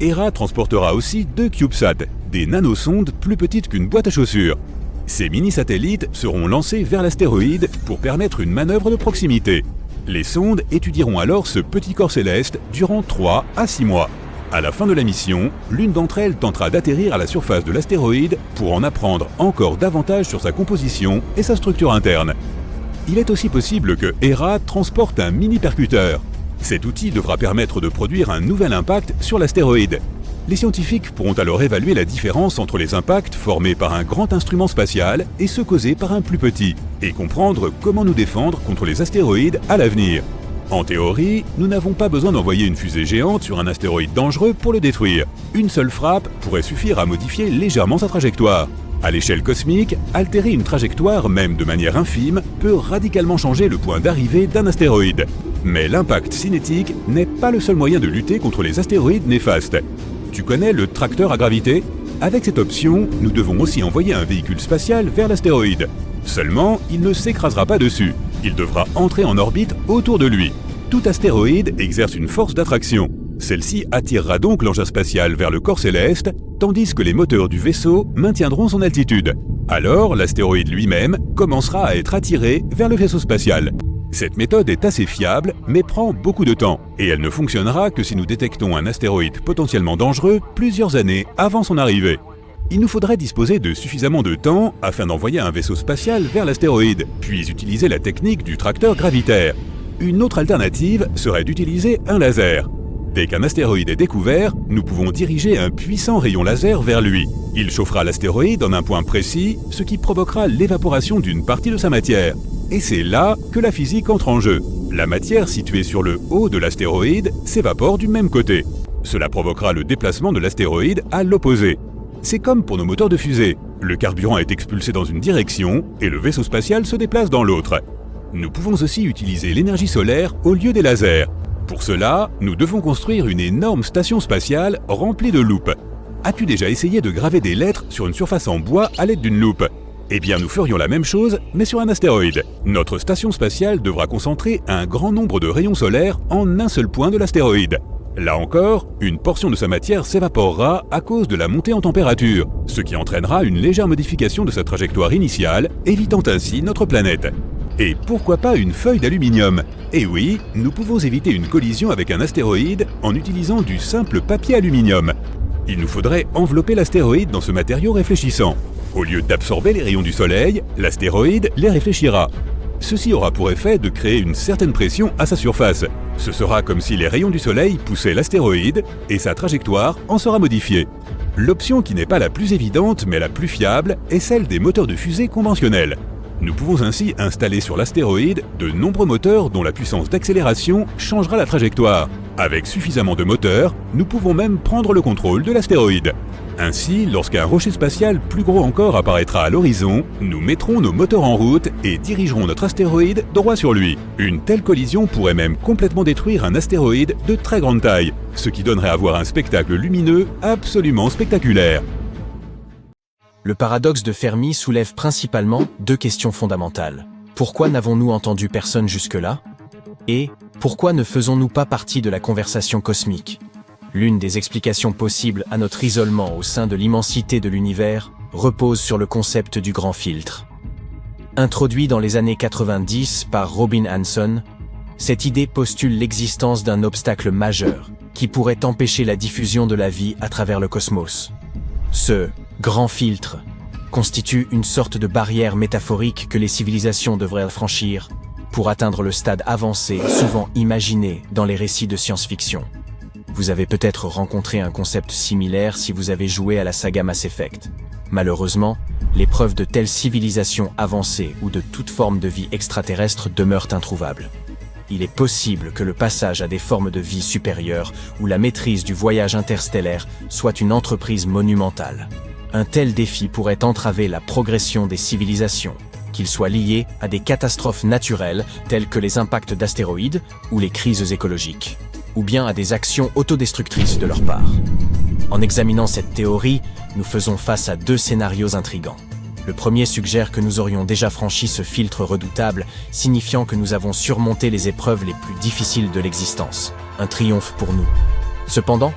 Hera transportera aussi 2 CubeSats, des nanosondes plus petites qu'une boîte à chaussures. Ces mini-satellites seront lancés vers l'astéroïde pour permettre une manœuvre de proximité. Les sondes étudieront alors ce petit corps céleste durant 3 à 6 mois. À la fin de la mission, l'une d'entre elles tentera d'atterrir à la surface de l'astéroïde pour en apprendre encore davantage sur sa composition et sa structure interne. Il est aussi possible que Hera transporte un mini-percuteur. Cet outil devra permettre de produire un nouvel impact sur l'astéroïde. Les scientifiques pourront alors évaluer la différence entre les impacts formés par un grand instrument spatial et ceux causés par un plus petit, et comprendre comment nous défendre contre les astéroïdes à l'avenir. En théorie, nous n'avons pas besoin d'envoyer une fusée géante sur un astéroïde dangereux pour le détruire. Une seule frappe pourrait suffire à modifier légèrement sa trajectoire. À l'échelle cosmique, altérer une trajectoire, même de manière infime, peut radicalement changer le point d'arrivée d'un astéroïde. Mais l'impact cinétique n'est pas le seul moyen de lutter contre les astéroïdes néfastes. Tu connais le tracteur à gravité? Avec cette option, nous devons aussi envoyer un véhicule spatial vers l'astéroïde. Seulement, il ne s'écrasera pas dessus. Il devra entrer en orbite autour de lui. Tout astéroïde exerce une force d'attraction. Celle-ci attirera donc l'engin spatial vers le corps céleste, tandis que les moteurs du vaisseau maintiendront son altitude. Alors, l'astéroïde lui-même commencera à être attiré vers le vaisseau spatial. Cette méthode est assez fiable, mais prend beaucoup de temps, et elle ne fonctionnera que si nous détectons un astéroïde potentiellement dangereux plusieurs années avant son arrivée. Il nous faudrait disposer de suffisamment de temps afin d'envoyer un vaisseau spatial vers l'astéroïde, puis utiliser la technique du tracteur gravitaire. Une autre alternative serait d'utiliser un laser. Dès qu'un astéroïde est découvert, nous pouvons diriger un puissant rayon laser vers lui. Il chauffera l'astéroïde en un point précis, ce qui provoquera l'évaporation d'une partie de sa matière. Et c'est là que la physique entre en jeu. La matière située sur le haut de l'astéroïde s'évapore du même côté. Cela provoquera le déplacement de l'astéroïde à l'opposé. C'est comme pour nos moteurs de fusée. Le carburant est expulsé dans une direction et le vaisseau spatial se déplace dans l'autre. Nous pouvons aussi utiliser l'énergie solaire au lieu des lasers. Pour cela, nous devons construire une énorme station spatiale remplie de loupes. As-tu déjà essayé de graver des lettres sur une surface en bois à l'aide d'une loupe? Eh bien, nous ferions la même chose, mais sur un astéroïde. Notre station spatiale devra concentrer un grand nombre de rayons solaires en un seul point de l'astéroïde. Là encore, une portion de sa matière s'évaporera à cause de la montée en température, ce qui entraînera une légère modification de sa trajectoire initiale, évitant ainsi notre planète. Et pourquoi pas une feuille d'aluminium? Eh oui, nous pouvons éviter une collision avec un astéroïde en utilisant du simple papier aluminium. Il nous faudrait envelopper l'astéroïde dans ce matériau réfléchissant. Au lieu d'absorber les rayons du Soleil, l'astéroïde les réfléchira. Ceci aura pour effet de créer une certaine pression à sa surface. Ce sera comme si les rayons du Soleil poussaient l'astéroïde et sa trajectoire en sera modifiée. L'option qui n'est pas la plus évidente mais la plus fiable est celle des moteurs de fusée conventionnels. Nous pouvons ainsi installer sur l'astéroïde de nombreux moteurs dont la puissance d'accélération changera la trajectoire. Avec suffisamment de moteurs, nous pouvons même prendre le contrôle de l'astéroïde. Ainsi, lorsqu'un rocher spatial plus gros encore apparaîtra à l'horizon, nous mettrons nos moteurs en route et dirigerons notre astéroïde droit sur lui. Une telle collision pourrait même complètement détruire un astéroïde de très grande taille, ce qui donnerait à voir un spectacle lumineux absolument spectaculaire. Le paradoxe de Fermi soulève principalement 2 questions fondamentales. Pourquoi n'avons-nous entendu personne jusque-là? Et pourquoi ne faisons-nous pas partie de la conversation cosmique? L'une des explications possibles à notre isolement au sein de l'immensité de l'univers repose sur le concept du grand filtre. Introduit dans les années 90 par Robin Hanson, cette idée postule l'existence d'un obstacle majeur qui pourrait empêcher la diffusion de la vie à travers le cosmos. Ce grand filtre constitue une sorte de barrière métaphorique que les civilisations devraient franchir pour atteindre le stade avancé souvent imaginé dans les récits de science-fiction. Vous avez peut-être rencontré un concept similaire si vous avez joué à la saga Mass Effect. Malheureusement, les preuves de telles civilisations avancées ou de toute forme de vie extraterrestre demeurent introuvables. Il est possible que le passage à des formes de vie supérieures ou la maîtrise du voyage interstellaire soit une entreprise monumentale. Un tel défi pourrait entraver la progression des civilisations, qu'ils soient liés à des catastrophes naturelles telles que les impacts d'astéroïdes ou les crises écologiques, ou bien à des actions autodestructrices de leur part. En examinant cette théorie, nous faisons face à 2 scénarios intrigants. Le premier suggère que nous aurions déjà franchi ce filtre redoutable, signifiant que nous avons surmonté les épreuves les plus difficiles de l'existence. Un triomphe pour nous. Cependant,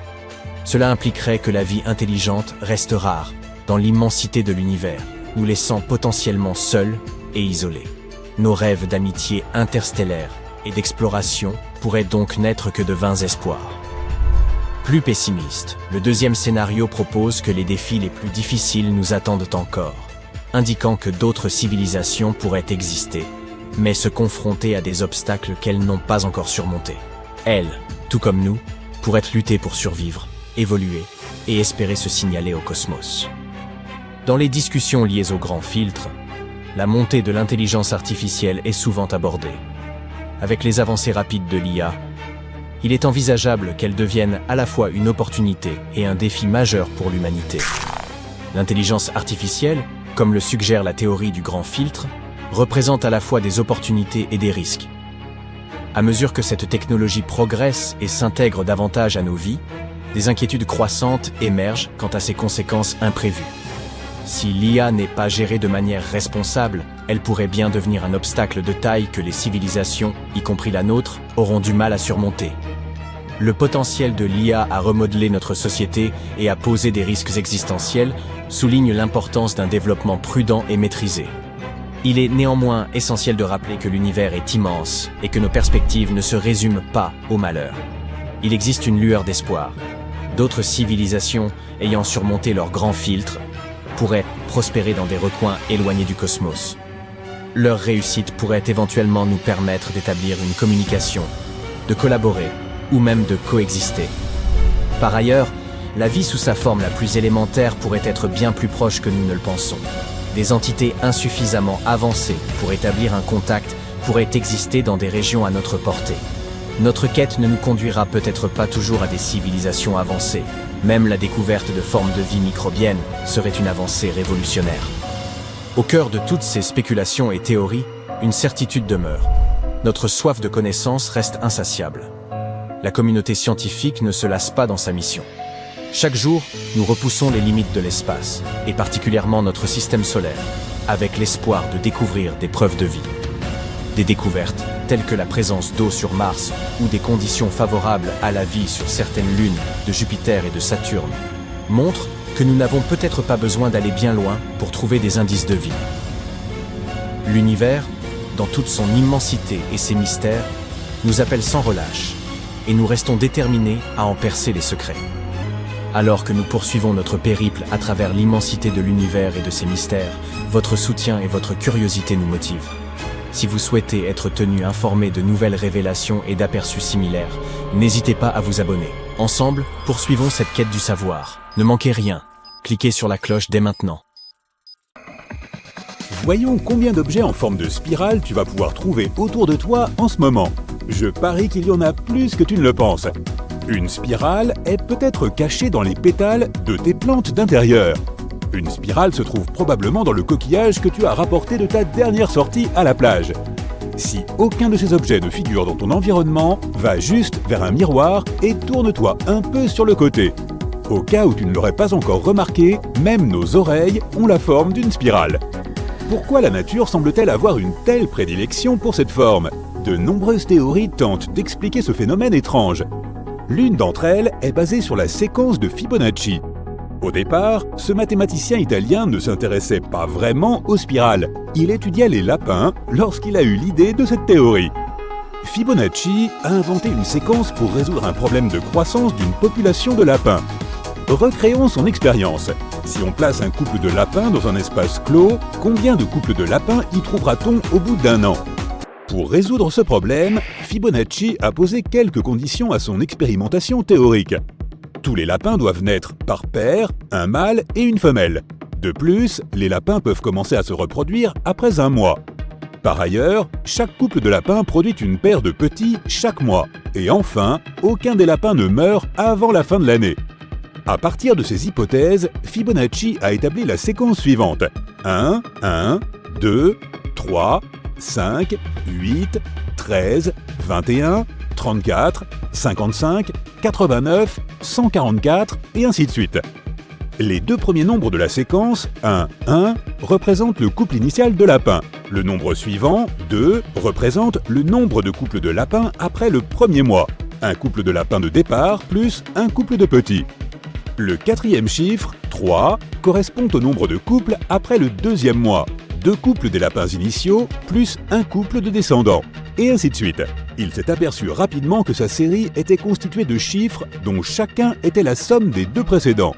Cela impliquerait que la vie intelligente reste rare dans l'immensité de l'univers, nous laissant potentiellement seuls et isolés. Nos rêves d'amitié interstellaire et d'exploration pourraient donc n'être que de vains espoirs. Plus pessimiste, le deuxième scénario propose que les défis les plus difficiles nous attendent encore, indiquant que d'autres civilisations pourraient exister, mais se confronter à des obstacles qu'elles n'ont pas encore surmontés. Elles, tout comme nous, pourraient lutter pour survivre, évoluer et espérer se signaler au cosmos. Dans les discussions liées au grand filtre, la montée de l'intelligence artificielle est souvent abordée. Avec les avancées rapides de l'IA, il est envisageable qu'elle devienne à la fois une opportunité et un défi majeur pour l'humanité. L'intelligence artificielle, comme le suggère la théorie du grand filtre, représente à la fois des opportunités et des risques. À mesure que cette technologie progresse et s'intègre davantage à nos vies, des inquiétudes croissantes émergent quant à ses conséquences imprévues. Si l'IA n'est pas gérée de manière responsable, elle pourrait bien devenir un obstacle de taille que les civilisations, y compris la nôtre, auront du mal à surmonter. Le potentiel de l'IA à remodeler notre société et à poser des risques existentiels souligne l'importance d'un développement prudent et maîtrisé. Il est néanmoins essentiel de rappeler que l'univers est immense et que nos perspectives ne se résument pas au malheur. Il existe une lueur d'espoir. D'autres civilisations, ayant surmonté leur grand filtre, pourraient prospérer dans des recoins éloignés du cosmos. Leur réussite pourrait éventuellement nous permettre d'établir une communication, de collaborer ou même de coexister. Par ailleurs, la vie sous sa forme la plus élémentaire pourrait être bien plus proche que nous ne le pensons. Des entités insuffisamment avancées pour établir un contact pourraient exister dans des régions à notre portée. Notre quête ne nous conduira peut-être pas toujours à des civilisations avancées. Même la découverte de formes de vie microbiennes serait une avancée révolutionnaire. Au cœur de toutes ces spéculations et théories, une certitude demeure. Notre soif de connaissance reste insatiable. La communauté scientifique ne se lasse pas dans sa mission. Chaque jour, nous repoussons les limites de l'espace, et particulièrement notre système solaire, avec l'espoir de découvrir des preuves de vie. Des découvertes telles que la présence d'eau sur Mars ou des conditions favorables à la vie sur certaines lunes de Jupiter et de Saturne montrent que nous n'avons peut-être pas besoin d'aller bien loin pour trouver des indices de vie. L'univers, dans toute son immensité et ses mystères, nous appelle sans relâche, et nous restons déterminés à en percer les secrets. Alors que nous poursuivons notre périple à travers l'immensité de l'univers et de ses mystères, votre soutien et votre curiosité nous motivent. Si vous souhaitez être tenu informé de nouvelles révélations et d'aperçus similaires, n'hésitez pas à vous abonner. Ensemble, poursuivons cette quête du savoir. Ne manquez rien. Cliquez sur la cloche dès maintenant. Voyons combien d'objets en forme de spirale tu vas pouvoir trouver autour de toi en ce moment. Je parie qu'il y en a plus que tu ne le penses. Une spirale est peut-être cachée dans les pétales de tes plantes d'intérieur. Une spirale se trouve probablement dans le coquillage que tu as rapporté de ta dernière sortie à la plage. Si aucun de ces objets ne figure dans ton environnement, va juste vers un miroir et tourne-toi un peu sur le côté. Au cas où tu ne l'aurais pas encore remarqué, même nos oreilles ont la forme d'une spirale. Pourquoi la nature semble-t-elle avoir une telle prédilection pour cette forme ? De nombreuses théories tentent d'expliquer ce phénomène étrange. L'une d'entre elles est basée sur la séquence de Fibonacci. Au départ, ce mathématicien italien ne s'intéressait pas vraiment aux spirales. Il étudiait les lapins lorsqu'il a eu l'idée de cette théorie. Fibonacci a inventé une séquence pour résoudre un problème de croissance d'une population de lapins. Recréons son expérience. Si on place un couple de lapins dans un espace clos, combien de couples de lapins y trouvera-t-on au bout d'un an ? Pour résoudre ce problème, Fibonacci a posé quelques conditions à son expérimentation théorique. Tous les lapins doivent naître par paire, un mâle et une femelle. De plus, les lapins peuvent commencer à se reproduire après un mois. Par ailleurs, chaque couple de lapins produit une paire de petits chaque mois. Et enfin, aucun des lapins ne meurt avant la fin de l'année. À partir de ces hypothèses, Fibonacci a établi la séquence suivante. 1, 2, 3, 5, 8, 13, 21, 34, 55, 89, 144 et ainsi de suite. Les deux premiers nombres de la séquence, 1, 1, représentent le couple initial de lapins. Le nombre suivant, 2, représente le nombre de couples de lapins après le premier mois. Un couple de lapins de départ plus un couple de petits. Le quatrième chiffre, 3, correspond au nombre de couples après le deuxième mois. 2 couples des lapins initiaux, plus un couple de descendants. Et ainsi de suite. Il s'est aperçu rapidement que sa série était constituée de chiffres dont chacun était la somme des 2 précédents.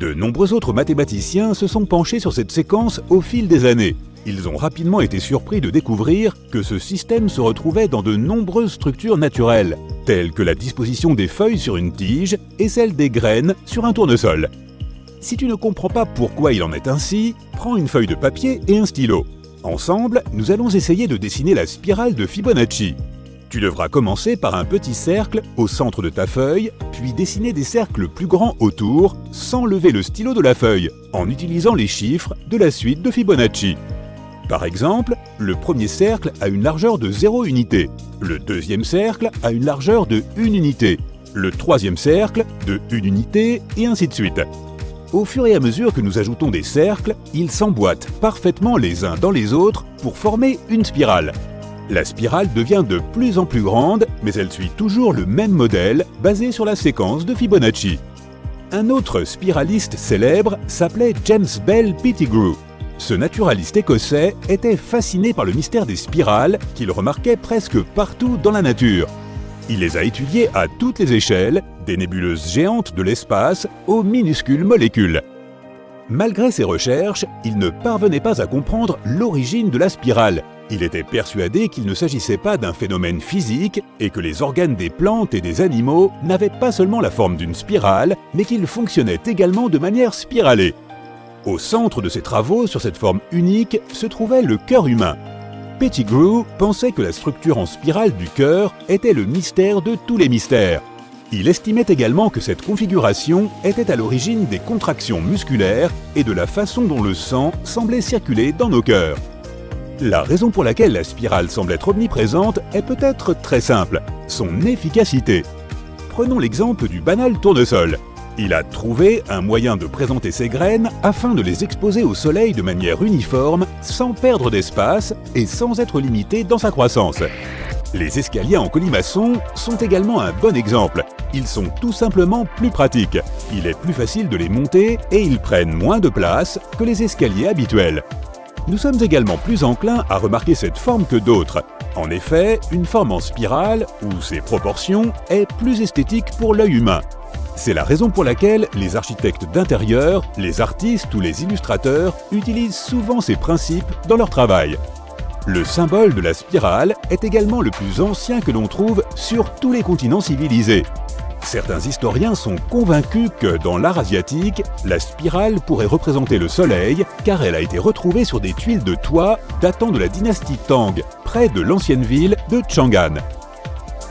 De nombreux autres mathématiciens se sont penchés sur cette séquence au fil des années. Ils ont rapidement été surpris de découvrir que ce système se retrouvait dans de nombreuses structures naturelles, telles que la disposition des feuilles sur une tige et celle des graines sur un tournesol. Si tu ne comprends pas pourquoi il en est ainsi, prends une feuille de papier et un stylo. Ensemble, nous allons essayer de dessiner la spirale de Fibonacci. Tu devras commencer par un petit cercle au centre de ta feuille, puis dessiner des cercles plus grands autour, sans lever le stylo de la feuille, en utilisant les chiffres de la suite de Fibonacci. Par exemple, le premier cercle a une largeur de 0 unité, le deuxième cercle a une largeur de 1 unité, le troisième cercle de 1 unité, et ainsi de suite. Au fur et à mesure que nous ajoutons des cercles, ils s'emboîtent parfaitement les uns dans les autres pour former une spirale. La spirale devient de plus en plus grande, mais elle suit toujours le même modèle basé sur la séquence de Fibonacci. Un autre spiraliste célèbre s'appelait James Bell Pettigrew. Ce naturaliste écossais était fasciné par le mystère des spirales qu'il remarquait presque partout dans la nature. Il les a étudiées à toutes les échelles, des nébuleuses géantes de l'espace aux minuscules molécules. Malgré ses recherches, il ne parvenait pas à comprendre l'origine de la spirale. Il était persuadé qu'il ne s'agissait pas d'un phénomène physique et que les organes des plantes et des animaux n'avaient pas seulement la forme d'une spirale, mais qu'ils fonctionnaient également de manière spiralée. Au centre de ses travaux sur cette forme unique se trouvait le cœur humain. Pettigrew pensait que la structure en spirale du cœur était le mystère de tous les mystères. Il estimait également que cette configuration était à l'origine des contractions musculaires et de la façon dont le sang semblait circuler dans nos cœurs. La raison pour laquelle la spirale semble être omniprésente est peut-être très simple, son efficacité. Prenons l'exemple du banal tournesol. Il a trouvé un moyen de présenter ses graines afin de les exposer au soleil de manière uniforme, sans perdre d'espace et sans être limité dans sa croissance. Les escaliers en colimaçon sont également un bon exemple. Ils sont tout simplement plus pratiques. Il est plus facile de les monter et ils prennent moins de place que les escaliers habituels. Nous sommes également plus enclins à remarquer cette forme que d'autres. En effet, une forme en spirale, ou ses proportions, est plus esthétique pour l'œil humain. C'est la raison pour laquelle les architectes d'intérieur, les artistes ou les illustrateurs utilisent souvent ces principes dans leur travail. Le symbole de la spirale est également le plus ancien que l'on trouve sur tous les continents civilisés. Certains historiens sont convaincus que dans l'art asiatique, la spirale pourrait représenter le soleil car elle a été retrouvée sur des tuiles de toit datant de la dynastie Tang, près de l'ancienne ville de Chang'an.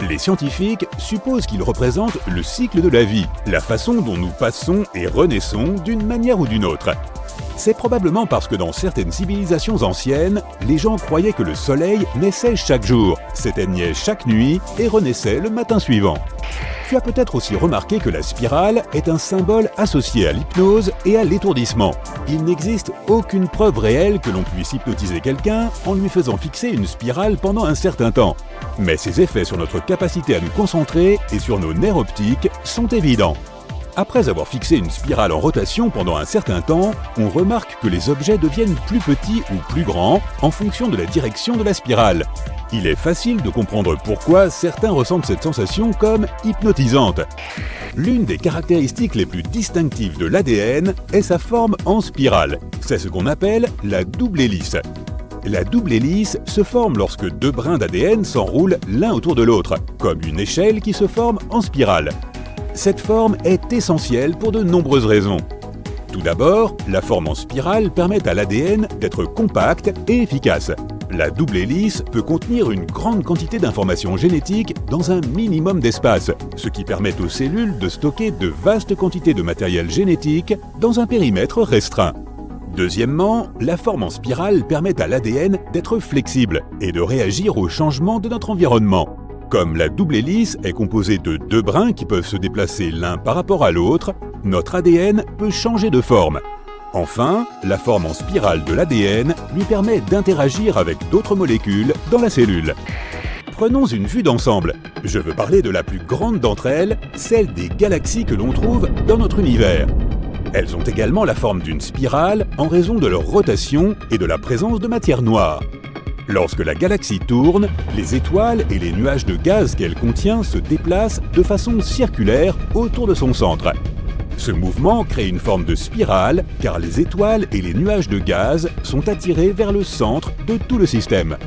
Les scientifiques supposent qu'il représente le cycle de la vie, la façon dont nous passons et renaissons d'une manière ou d'une autre. C'est probablement parce que dans certaines civilisations anciennes, les gens croyaient que le soleil naissait chaque jour, s'éteignait chaque nuit et renaissait le matin suivant. Tu as peut-être aussi remarqué que la spirale est un symbole associé à l'hypnose et à l'étourdissement. Il n'existe aucune preuve réelle que l'on puisse hypnotiser quelqu'un en lui faisant fixer une spirale pendant un certain temps. Mais ses effets sur notre capacité à nous concentrer et sur nos nerfs optiques sont évidents. Après avoir fixé une spirale en rotation pendant un certain temps, on remarque que les objets deviennent plus petits ou plus grands en fonction de la direction de la spirale. Il est facile de comprendre pourquoi certains ressentent cette sensation comme hypnotisante. L'une des caractéristiques les plus distinctives de l'ADN est sa forme en spirale. C'est ce qu'on appelle la double hélice. La double hélice se forme lorsque 2 brins d'ADN s'enroulent l'un autour de l'autre, comme une échelle qui se forme en spirale. Cette forme est essentielle pour de nombreuses raisons. Tout d'abord, la forme en spirale permet à l'ADN d'être compact et efficace. La double hélice peut contenir une grande quantité d'informations génétiques dans un minimum d'espace, ce qui permet aux cellules de stocker de vastes quantités de matériel génétique dans un périmètre restreint. Deuxièmement, la forme en spirale permet à l'ADN d'être flexible et de réagir aux changements de notre environnement. Comme la double hélice est composée de 2 brins qui peuvent se déplacer l'un par rapport à l'autre, notre ADN peut changer de forme. Enfin, la forme en spirale de l'ADN lui permet d'interagir avec d'autres molécules dans la cellule. Prenons une vue d'ensemble. Je veux parler de la plus grande d'entre elles, celle des galaxies que l'on trouve dans notre univers. Elles ont également la forme d'une spirale en raison de leur rotation et de la présence de matière noire. Lorsque la galaxie tourne, les étoiles et les nuages de gaz qu'elle contient se déplacent de façon circulaire autour de son centre. Ce mouvement crée une forme de spirale car les étoiles et les nuages de gaz sont attirés vers le centre de tout le système.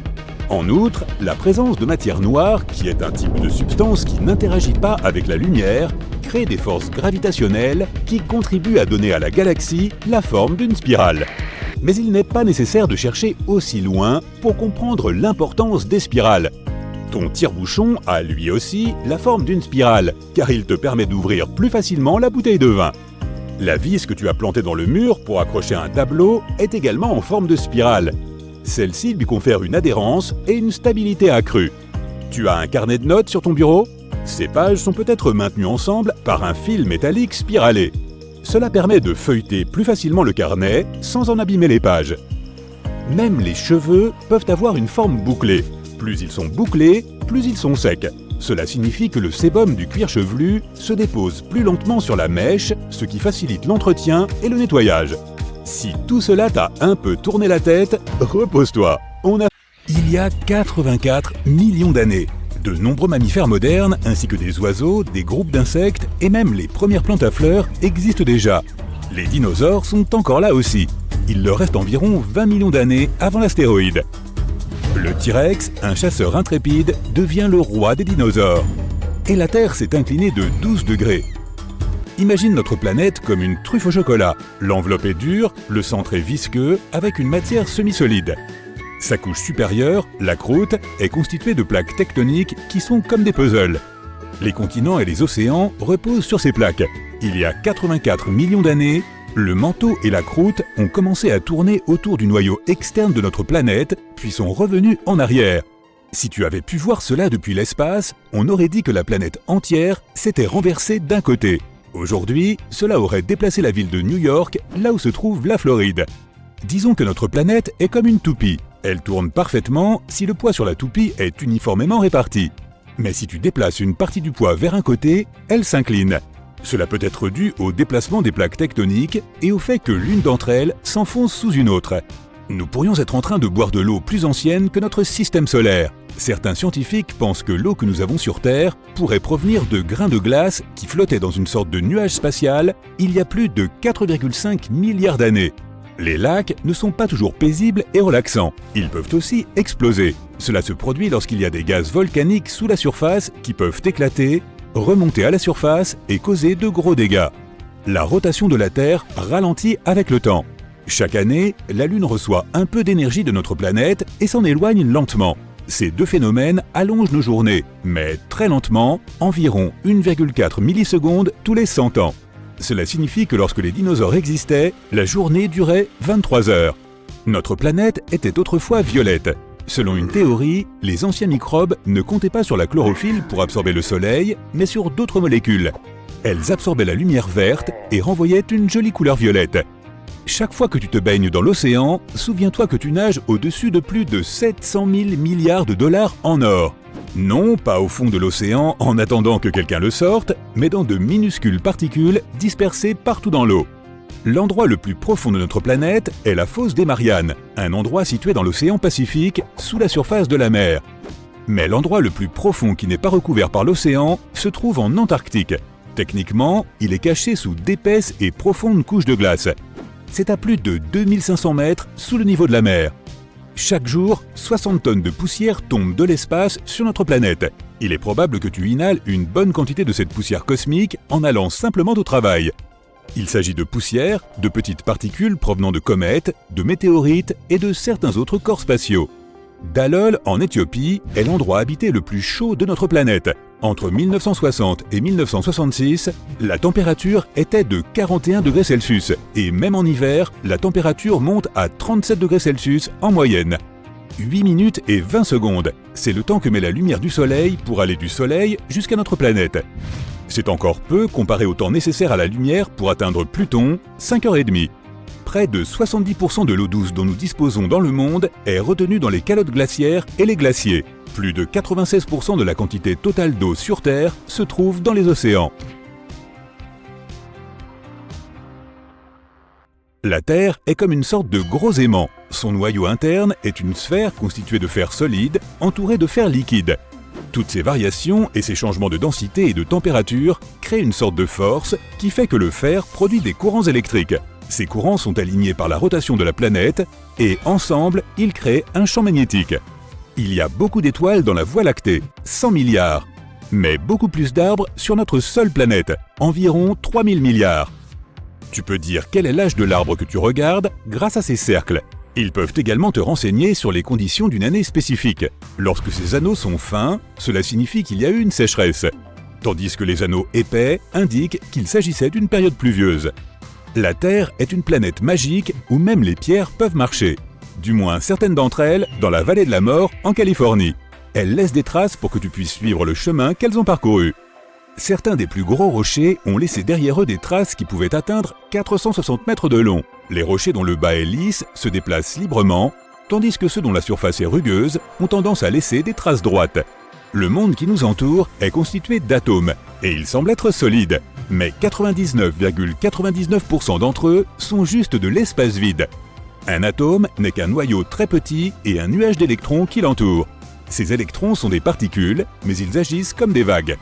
En outre, la présence de matière noire, qui est un type de substance qui n'interagit pas avec la lumière, crée des forces gravitationnelles qui contribuent à donner à la galaxie la forme d'une spirale. Mais il n'est pas nécessaire de chercher aussi loin pour comprendre l'importance des spirales. Ton tire-bouchon a lui aussi la forme d'une spirale, car il te permet d'ouvrir plus facilement la bouteille de vin. La vis que tu as plantée dans le mur pour accrocher un tableau est également en forme de spirale. Celle-ci lui confère une adhérence et une stabilité accrue. Tu as un carnet de notes sur ton bureau ? Ces pages sont peut-être maintenues ensemble par un fil métallique spiralé. Cela permet de feuilleter plus facilement le carnet sans en abîmer les pages. Même les cheveux peuvent avoir une forme bouclée. Plus ils sont bouclés, plus ils sont secs. Cela signifie que le sébum du cuir chevelu se dépose plus lentement sur la mèche, ce qui facilite l'entretien et le nettoyage. Si tout cela t'a un peu tourné la tête, repose-toi. Il y a 84 millions d'années. De nombreux mammifères modernes, ainsi que des oiseaux, des groupes d'insectes et même les premières plantes à fleurs existent déjà. Les dinosaures sont encore là aussi. Il leur reste environ 20 millions d'années avant l'astéroïde. Le T-Rex, un chasseur intrépide, devient le roi des dinosaures. Et la Terre s'est inclinée de 12 degrés. Imagine notre planète comme une truffe au chocolat. L'enveloppe est dure, le centre est visqueux, avec une matière semi-solide. Sa couche supérieure, la croûte, est constituée de plaques tectoniques qui sont comme des puzzles. Les continents et les océans reposent sur ces plaques. Il y a 84 millions d'années, le manteau et la croûte ont commencé à tourner autour du noyau externe de notre planète, puis sont revenus en arrière. Si tu avais pu voir cela depuis l'espace, on aurait dit que la planète entière s'était renversée d'un côté. Aujourd'hui, cela aurait déplacé la ville de New York, là où se trouve la Floride. Disons que notre planète est comme une toupie. Elle tourne parfaitement si le poids sur la toupie est uniformément réparti. Mais si tu déplaces une partie du poids vers un côté, elle s'incline. Cela peut être dû au déplacement des plaques tectoniques et au fait que l'une d'entre elles s'enfonce sous une autre. Nous pourrions être en train de boire de l'eau plus ancienne que notre système solaire. Certains scientifiques pensent que l'eau que nous avons sur Terre pourrait provenir de grains de glace qui flottaient dans une sorte de nuage spatial il y a plus de 4,5 milliards d'années. Les lacs ne sont pas toujours paisibles et relaxants. Ils peuvent aussi exploser. Cela se produit lorsqu'il y a des gaz volcaniques sous la surface qui peuvent éclater, remonter à la surface et causer de gros dégâts. La rotation de la Terre ralentit avec le temps. Chaque année, la Lune reçoit un peu d'énergie de notre planète et s'en éloigne lentement. Ces deux phénomènes allongent nos journées, mais très lentement, environ 1,4 millisecondes tous les 100 ans. Cela signifie que lorsque les dinosaures existaient, la journée durait 23 heures. Notre planète était autrefois violette. Selon une théorie, les anciens microbes ne comptaient pas sur la chlorophylle pour absorber le soleil, mais sur d'autres molécules. Elles absorbaient la lumière verte et renvoyaient une jolie couleur violette. Chaque fois que tu te baignes dans l'océan, souviens-toi que tu nages au-dessus de plus de 700 000 milliards de dollars en or. Non, pas au fond de l'océan en attendant que quelqu'un le sorte, mais dans de minuscules particules dispersées partout dans l'eau. L'endroit le plus profond de notre planète est la fosse des Mariannes, un endroit situé dans l'océan Pacifique, sous la surface de la mer. Mais l'endroit le plus profond qui n'est pas recouvert par l'océan se trouve en Antarctique. Techniquement, il est caché sous d'épaisses et profondes couches de glace. C'est à plus de 2500 mètres sous le niveau de la mer. Chaque jour, 60 tonnes de poussière tombent de l'espace sur notre planète. Il est probable que tu inhales une bonne quantité de cette poussière cosmique en allant simplement au travail. Il s'agit de poussière, de petites particules provenant de comètes, de météorites et de certains autres corps spatiaux. Dallol, en Éthiopie, est l'endroit habité le plus chaud de notre planète. Entre 1960 et 1966, la température était de 41 degrés Celsius et même en hiver, la température monte à 37 degrés Celsius en moyenne. 8 minutes et 20 secondes, c'est le temps que met la lumière du Soleil pour aller du Soleil jusqu'à notre planète. C'est encore peu comparé au temps nécessaire à la lumière pour atteindre Pluton, 5h30. Près de 70% de l'eau douce dont nous disposons dans le monde est retenue dans les calottes glaciaires et les glaciers. Plus de 96% de la quantité totale d'eau sur Terre se trouve dans les océans. La Terre est comme une sorte de gros aimant. Son noyau interne est une sphère constituée de fer solide entourée de fer liquide. Toutes ces variations et ces changements de densité et de température créent une sorte de force qui fait que le fer produit des courants électriques. Ces courants sont alignés par la rotation de la planète et ensemble, ils créent un champ magnétique. Il y a beaucoup d'étoiles dans la Voie lactée, 100 milliards, mais beaucoup plus d'arbres sur notre seule planète, environ 3000 milliards. Tu peux dire quel est l'âge de l'arbre que tu regardes grâce à ces cercles. Ils peuvent également te renseigner sur les conditions d'une année spécifique. Lorsque ces anneaux sont fins, cela signifie qu'il y a eu une sécheresse, tandis que les anneaux épais indiquent qu'il s'agissait d'une période pluvieuse. La Terre est une planète magique où même les pierres peuvent marcher. Du moins certaines d'entre elles dans la vallée de la mort en Californie. Elles laissent des traces pour que tu puisses suivre le chemin qu'elles ont parcouru. Certains des plus gros rochers ont laissé derrière eux des traces qui pouvaient atteindre 460 mètres de long. Les rochers dont le bas est lisse se déplacent librement, tandis que ceux dont la surface est rugueuse ont tendance à laisser des traces droites. Le monde qui nous entoure est constitué d'atomes, et il semble être solide. Mais 99,99% d'entre eux sont juste de l'espace vide. Un atome n'est qu'un noyau très petit et un nuage d'électrons qui l'entoure. Ces électrons sont des particules, mais ils agissent comme des vagues.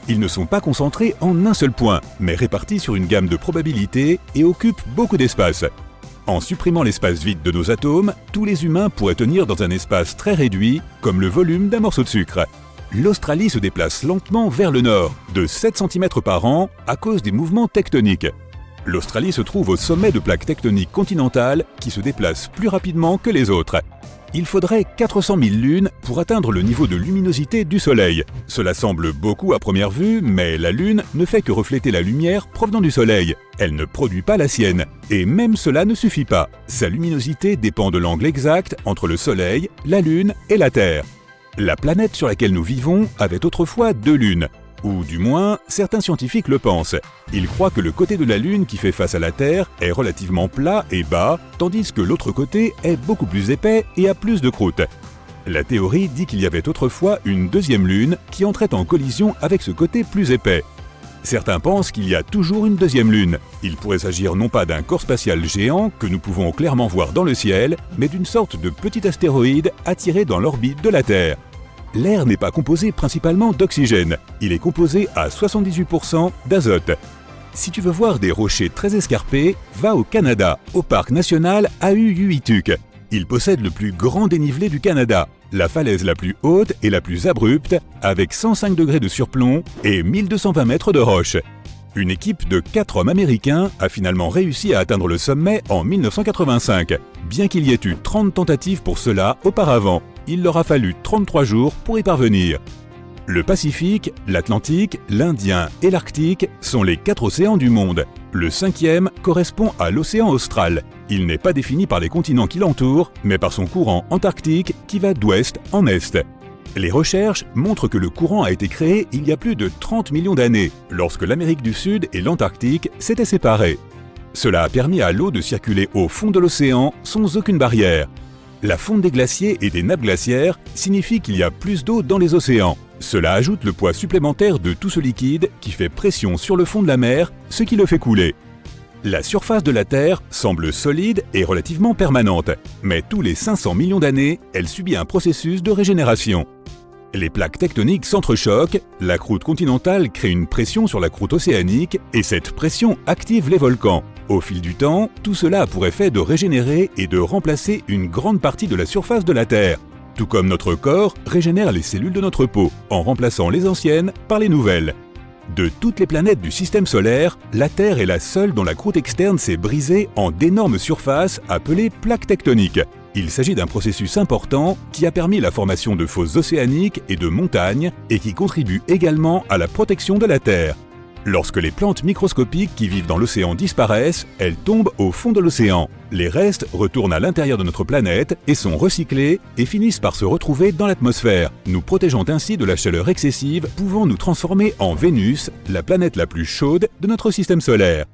Ils ne sont pas concentrés en un seul point, mais répartis sur une gamme de probabilités et occupent beaucoup d'espace. En supprimant l'espace vide de nos atomes, tous les humains pourraient tenir dans un espace très réduit, comme le volume d'un morceau de sucre. L'Australie se déplace lentement vers le nord, de 7 cm par an, à cause des mouvements tectoniques. L'Australie se trouve au sommet de plaques tectoniques continentales qui se déplacent plus rapidement que les autres. Il faudrait 400 000 lunes pour atteindre le niveau de luminosité du Soleil. Cela semble beaucoup à première vue, mais la Lune ne fait que refléter la lumière provenant du Soleil. Elle ne produit pas la sienne. Et même cela ne suffit pas. Sa luminosité dépend de l'angle exact entre le Soleil, la Lune et la Terre. La planète sur laquelle nous vivons avait autrefois 2 lunes. Ou du moins, certains scientifiques le pensent. Ils croient que le côté de la Lune qui fait face à la Terre est relativement plat et bas, tandis que l'autre côté est beaucoup plus épais et a plus de croûte. La théorie dit qu'il y avait autrefois une deuxième Lune qui entrait en collision avec ce côté plus épais. Certains pensent qu'il y a toujours une deuxième Lune. Il pourrait s'agir non pas d'un corps spatial géant que nous pouvons clairement voir dans le ciel, mais d'une sorte de petit astéroïde attiré dans l'orbite de la Terre. L'air n'est pas composé principalement d'oxygène, il est composé à 78% d'azote. Si tu veux voir des rochers très escarpés, va au Canada, au parc national Ahuhuituk. Il possède le plus grand dénivelé du Canada, la falaise la plus haute et la plus abrupte, avec 105 degrés de surplomb et 1220 mètres de roche. Une équipe de 4 hommes américains a finalement réussi à atteindre le sommet en 1985, bien qu'il y ait eu 30 tentatives pour cela auparavant. Il leur a fallu 33 jours pour y parvenir. Le Pacifique, l'Atlantique, l'Indien et l'Arctique sont les 4 océans du monde. Le 5e correspond à l'océan austral. Il n'est pas défini par les continents qui l'entourent, mais par son courant antarctique qui va d'ouest en est. Les recherches montrent que le courant a été créé il y a plus de 30 millions d'années, lorsque l'Amérique du Sud et l'Antarctique s'étaient séparés. Cela a permis à l'eau de circuler au fond de l'océan sans aucune barrière. La fonte des glaciers et des nappes glaciaires signifie qu'il y a plus d'eau dans les océans. Cela ajoute le poids supplémentaire de tout ce liquide qui fait pression sur le fond de la mer, ce qui le fait couler. La surface de la Terre semble solide et relativement permanente, mais tous les 500 millions d'années, elle subit un processus de régénération. Les plaques tectoniques s'entrechoquent, la croûte continentale crée une pression sur la croûte océanique et cette pression active les volcans. Au fil du temps, tout cela a pour effet de régénérer et de remplacer une grande partie de la surface de la Terre. Tout comme notre corps régénère les cellules de notre peau, en remplaçant les anciennes par les nouvelles. De toutes les planètes du système solaire, la Terre est la seule dont la croûte externe s'est brisée en d'énormes surfaces appelées plaques tectoniques. Il s'agit d'un processus important qui a permis la formation de fosses océaniques et de montagnes et qui contribue également à la protection de la Terre. Lorsque les plantes microscopiques qui vivent dans l'océan disparaissent, elles tombent au fond de l'océan. Les restes retournent à l'intérieur de notre planète et sont recyclés et finissent par se retrouver dans l'atmosphère, nous protégeant ainsi de la chaleur excessive pouvant nous transformer en Vénus, la planète la plus chaude de notre système solaire.